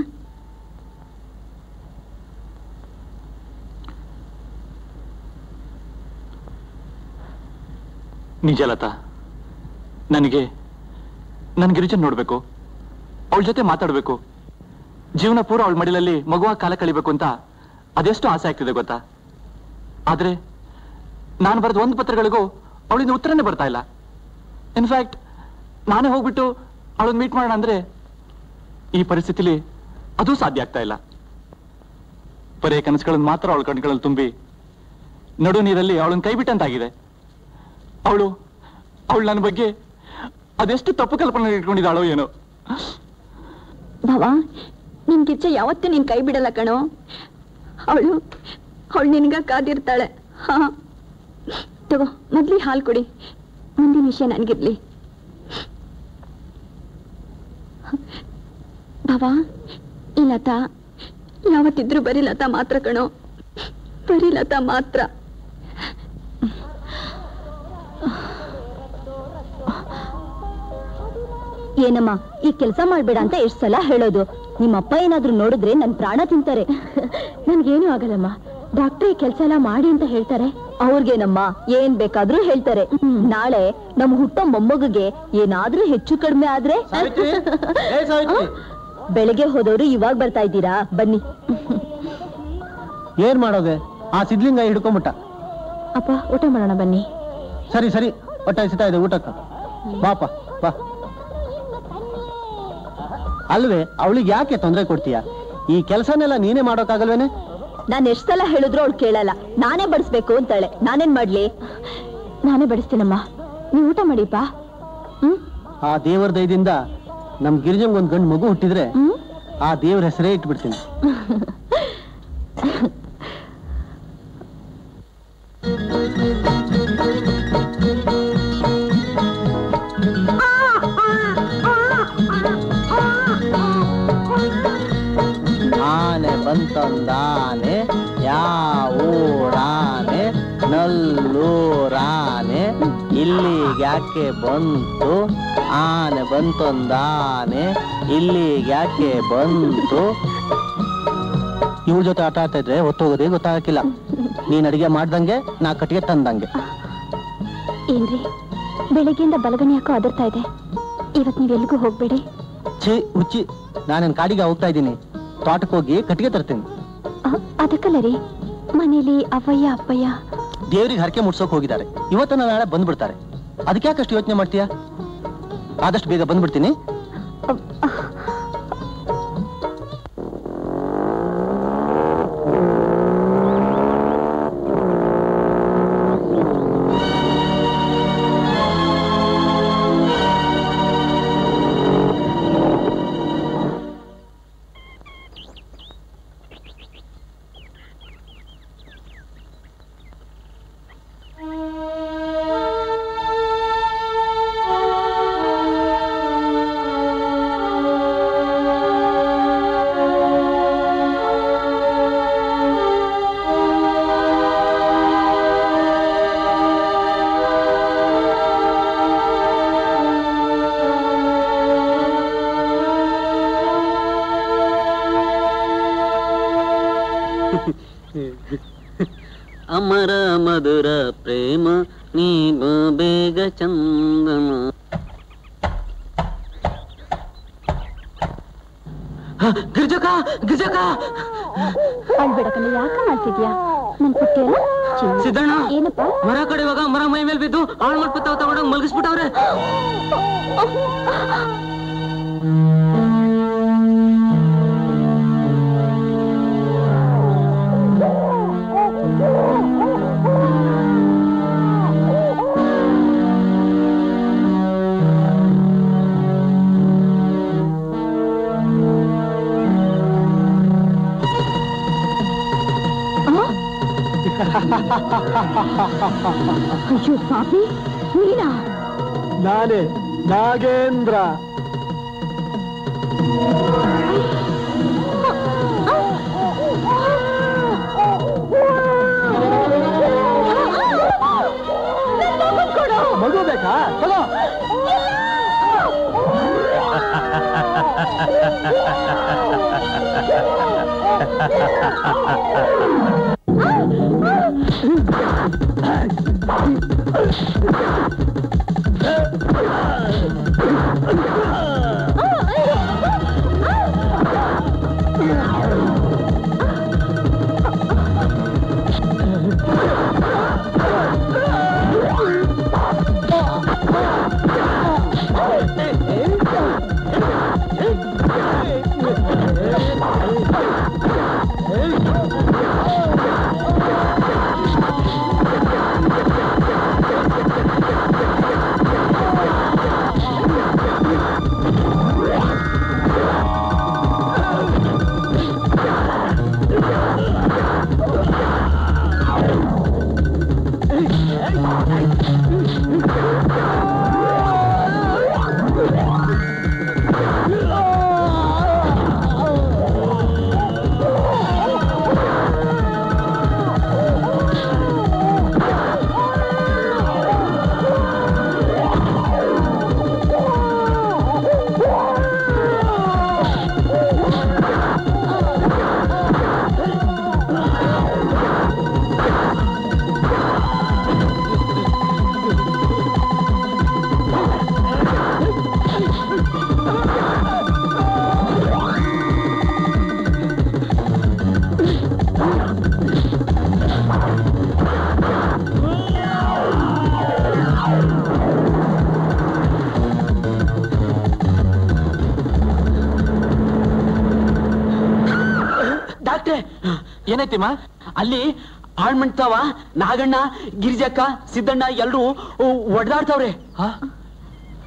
S8: ನಿಜ ಲತಾ, ನನಗೆ ನನ್ ಗಿರಿಜನ್ ನೋಡ್ಬೇಕು, ಅವಳ ಜೊತೆ ಮಾತಾಡ್ಬೇಕು, ಜೀವನ ಪೂರ ಅವಳ ಮಡಿಲಲ್ಲಿ ಮಗುವಾಗಿ ಕಾಲ ಕಳಿಬೇಕು ಅಂತ ಅದೆಷ್ಟು ಆಸೆ ಆಗ್ತಿದೆ ಗೊತ್ತಾ? ಆದ್ರೆ ನಾನು ಬರೆದ ಒಂದು ಪತ್ರಗಳಿಗೂ ಅವಳಿಂದ ಉತ್ತರನೇ ಬರ್ತಾ ಇಲ್ಲ. ಇನ್ಫ್ಯಾಕ್ಟ್ ನಾನೇ ಹೋಗ್ಬಿಟ್ಟು ಅವಳನ್ನ ಮೀಟ್ ಮಾಡೋಣ ಅಂದ್ರೆ ಈ ಪರಿಸ್ಥಿತಿಲಿ ಅದೂ ಸಾಧ್ಯ ಆಗ್ತಾ ಇಲ್ಲ. ಬರೇ ಕನಸುಗಳನ್ನು ಮಾತ್ರ ಅವಳ ಕಣ್ಗಳಲ್ಲಿ ತುಂಬಿ ನಡು ನೀರಲ್ಲಿ ಅವಳನ್ನ ಕೈ ಬಿಟ್ಟಂತಾಗಿದೆ. ಅವಳು ನನ್ನ ಬಗ್ಗೆ ಅದೆಷ್ಟು ತಪ್ಪು ಕಲ್ಪನೆ ಇಟ್ಕೊಂಡಿದ್ದಾಳೋ ಏನೋ.
S2: ಬಾವಾ, ನಿನ್ ಕಿಚ್ಚ ಯಾವತ್ತೂ ನೀನ್ ಕೈ ಬಿಡಲ್ಲ ಕಣೋ. ಅವಳು ನಿನ್ಗ ಕಾದಿರ್ತಾಳೆ. ಹಾ ತಗೋ, ಮೊದ್ಲಿ ಹಾಲು ಕುಡಿ, ಮುಂದಿನ ವಿಷಯ ನನ್ಗಿರ್ಲಿ. ಬಾವಾ, ಈ ಲತಾ ಯಾವತ್ತಿದ್ರು ಬರೀ ಲತಾ ಮಾತ್ರ ಕಣೋ, ಬರೀ ಲತಾ ಮಾತ್ರ. ಏನಮ್ಮ, ಈ ಕೆಲಸ ಮಾಡ್ಬೇಡ ಅಂತ ಎಷ್ಟು ಸಲ ಹೇಳೋದು? ನಿಮ್ಮಪ್ಪ ಏನಾದ್ರೂ ನೋಡಿದ್ರೆ ನನ್ ಪ್ರಾಣ ತಿಂತಾರೆ. ನನ್ಗೇನು ಆಗಲ್ಲಮ್ಮ, ಡಾಕ್ಟ್ರೆ ಈ ಕೆಲಸ ಎಲ್ಲ ಮಾಡಿ ಅಂತ ಹೇಳ್ತಾರೆ. ಅವ್ರಿಗೇನಮ್ಮ ಏನ್ ಬೇಕಾದ್ರೂ ಹೇಳ್ತಾರೆ. ನಾಳೆ ನಮ್ ಹುಟ್ಟೋ ಮೊಮ್ಮಗಿಗೆ ಏನಾದ್ರೂ ಹೆಚ್ಚು ಕಡಿಮೆ ಆದ್ರೆ ಬೆಳಗ್ಗೆ ಹೋದವರು ಇವಾಗ ಬರ್ತಾ ಇದ್ದೀರಾ? ಬನ್ನಿ.
S11: ಏನ್ ಮಾಡೋದೆ? ಆ ಸಿದ್ಲಿಂಗ ಹಿಡ್ಕೊಂಬಿಟ್ಟ.
S2: ಅಪ್ಪ ಊಟ ಮಾಡೋಣ ಬನ್ನಿ.
S11: ಸರಿ ಸರಿ, ಹೊಟ್ಟೆ ಹಸಿತಾ ಇದೆ, ಊಟಕ್ಕ ಬಾಪ ಬಾ. ಅಲ್ವೇ, ಅವಳಿಗೆ ಯಾಕೆ ತೊಂದರೆ ಕೊಡ್ತೀಯ? ಈ ಕೆಲಸನೆಲ್ಲ ನೀನೇ ಮಾಡೋಕ್ಕಾಗಲ್ವೇನೆ?
S2: ನಾನು ಎಷ್ಟು ಸಲ ಹೇಳಿದ್ರು ಅವಳು ಕೇಳಲ್ಲ. ನಾನೇ ಬಡಿಸ್ಬೇಕು ಅಂತಾಳೆ. ನಾನೇನ್ ಮಾಡ್ಲಿ? ನಾನೇ ಬಡಿಸ್ತೀನಮ್ಮ, ನೀವು ಊಟ ಮಾಡಿಪ್ಪ.
S11: ಆ ದೇವರ ದಯದಿಂದ ನಮ್ ಗಿರಿಜಂಗ್ ಒಂದ್ ಗಂಡು ಮಗು ಹುಟ್ಟಿದ್ರೆ ಆ ದೇವ್ರ ಹೆಸರೇ ಇಟ್ಬಿಡ್ತೀನಿ. ಆನೆ ಬಂತೊಂದಾನೆ, ಯಾವೂರಾನೆ, ನಲ್ಲೂರಾನೆ, ಇಲ್ಲಿಗ್ಯಾಕೆ ಬಂತು? ಆನೆ ಬಂತೊಂದಾನೆ, ಇಲ್ಲಿಗ್ಯಾಕೆ ಬಂತು? ಇವ್ರ ಜೊತೆ ಆಟ ಆಡ್ತಾ ಇದ್ರೆ ಹೊತ್ತೋಗೋದೇ ಗೊತ್ತಾಗಕ್ಕಿಲ್ಲ. ನೀನ್ ಅಡಿಗೆ ಮಾಡ್ದಂಗೆ, ನಾ ಕಟ್ಟಿಗೆ ತಂದಂಗೆ.
S2: ಏನ್ರಿ ಬೆಳಗ್ಗೆಯಿಂದ ಬಲಗಣಿ ಯಾಕೋ ಅದರ್ತಾ ಇದೆ? ಇವತ್ ನೀವೆಲ್ಗೂ ಹೋಗ್ಬೇಡಿ.
S11: ಛೀ ಹುಚ್ಚಿ, ನಾನೇನ್ ಕಾಡಿಗೆ ಹೋಗ್ತಾ ಇದ್ದೀನಿ. ತೋಟಕ್ಕೆ ಹೋಗಿ ಕಟ್ಟಿಗೆ ತರ್ತೀನಿ.
S2: ಅದಕ್ಕಲ್ಲ ರೀ, ಮನೇಲಿ ಅವ್ವಯ್ಯ ಅಪ್ಪಯ್ಯ
S11: ದೇವ್ರಿಗೆ ಹರಕೆ ಮುಟ್ಸೋಕ್ ಹೋಗಿದ್ದಾರೆ. ಇವತ್ತನ್ನ ನಾಳೆ ಬಂದ್ಬಿಡ್ತಾರೆ. ಅದಕ್ಕೆ ಯಾಕಷ್ಟು ಯೋಚನೆ ಮಾಡ್ತೀಯಾ? ಆದಷ್ಟು ಬೇಗ ಬಂದ್ಬಿಡ್ತೀನಿ.
S9: ಅಮರ ಮಧುರ ಪ್ರೇಮ ನೀನು ಬೇಗ ಚಂದನ. ಗಿರ್ಜಕ ಗಿರ್ಜಕ
S1: ಅಳ್ಬೇಡಕಲ್ಲ, ಯಾಕ ಮಾಡ್ತಿದ್ಯಾ? ನನ್ ಪುಟ್ಟಿಯಲ್ಲ
S9: ಸಿದ್ದಣ್ಣ
S1: ಏನಪ್ಪ?
S9: ಮರ ಕಡೆ ಇವಾಗ ಮರ ಮೈ ಮೇಲೆ ಬಿದ್ದು ಹಾಳು ಮಾಡ್ಬಿಟ್ಟು ತಗೊಂಡೋಗಿ ಮಲಗಿಸ್ಬಿಟ್ಟವ್ರೆ.
S1: ಅಯ್ಯೋ ಪಾಪಿ, ನೀನಾ?
S5: ನಾನೇ ನಾಗೇಂದ್ರ. ಮಗು ಬೇಕಾ? ತಗೋ.
S9: ಏನೈತಿಮ್ಮ ಅಲ್ಲಿ ಆಳ್ಮಂಟ್ತಾವ ನಾಗಣ್ಣ ಗಿರಿಜಕ್ಕ ಸಿದ್ದಣ್ಣ ಎಲ್ರು ಒಡ್ದಾಡ್ತಾವ್ರೆ.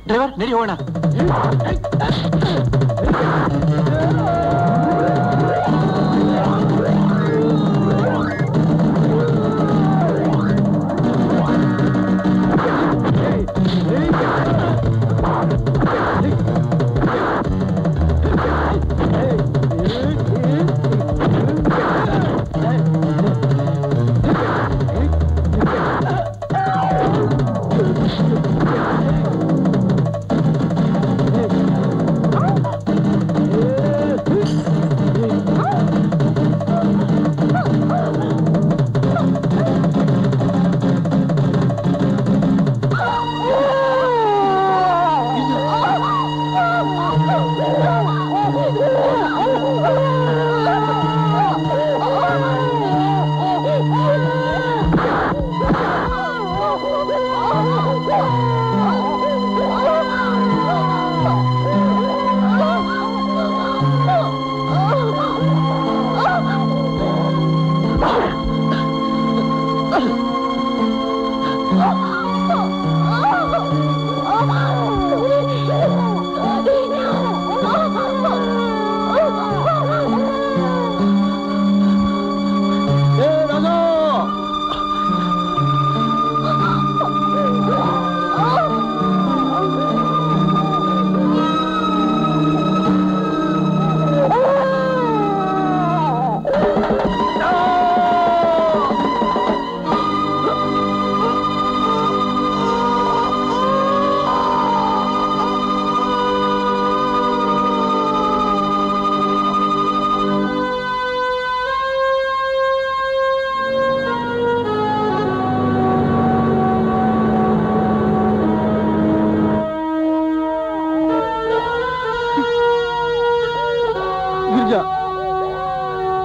S8: ಡ್ರೈವರ್ ನಡಿ ಹೋಗೋಣ.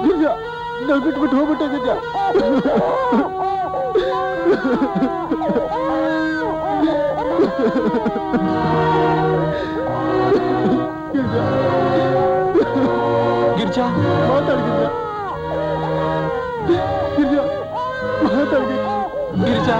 S11: ಗಿರ್ಜಾ ನಾನು ಬಿಟ್ಬಿಟ್ಟು ಹೋಗ್ಬಿಟ್ಟೆ ಗಿರ್ಜಾ.
S8: ಗಿರ್ಜಾ
S11: ಮಾತಾಡ್ಗಿರ್ಜಾ, ಗಿರ್ಜಾ ಮಾತಾಡ್ಗಿರ್ಜಾ.
S8: ಗಿರ್ಜಾ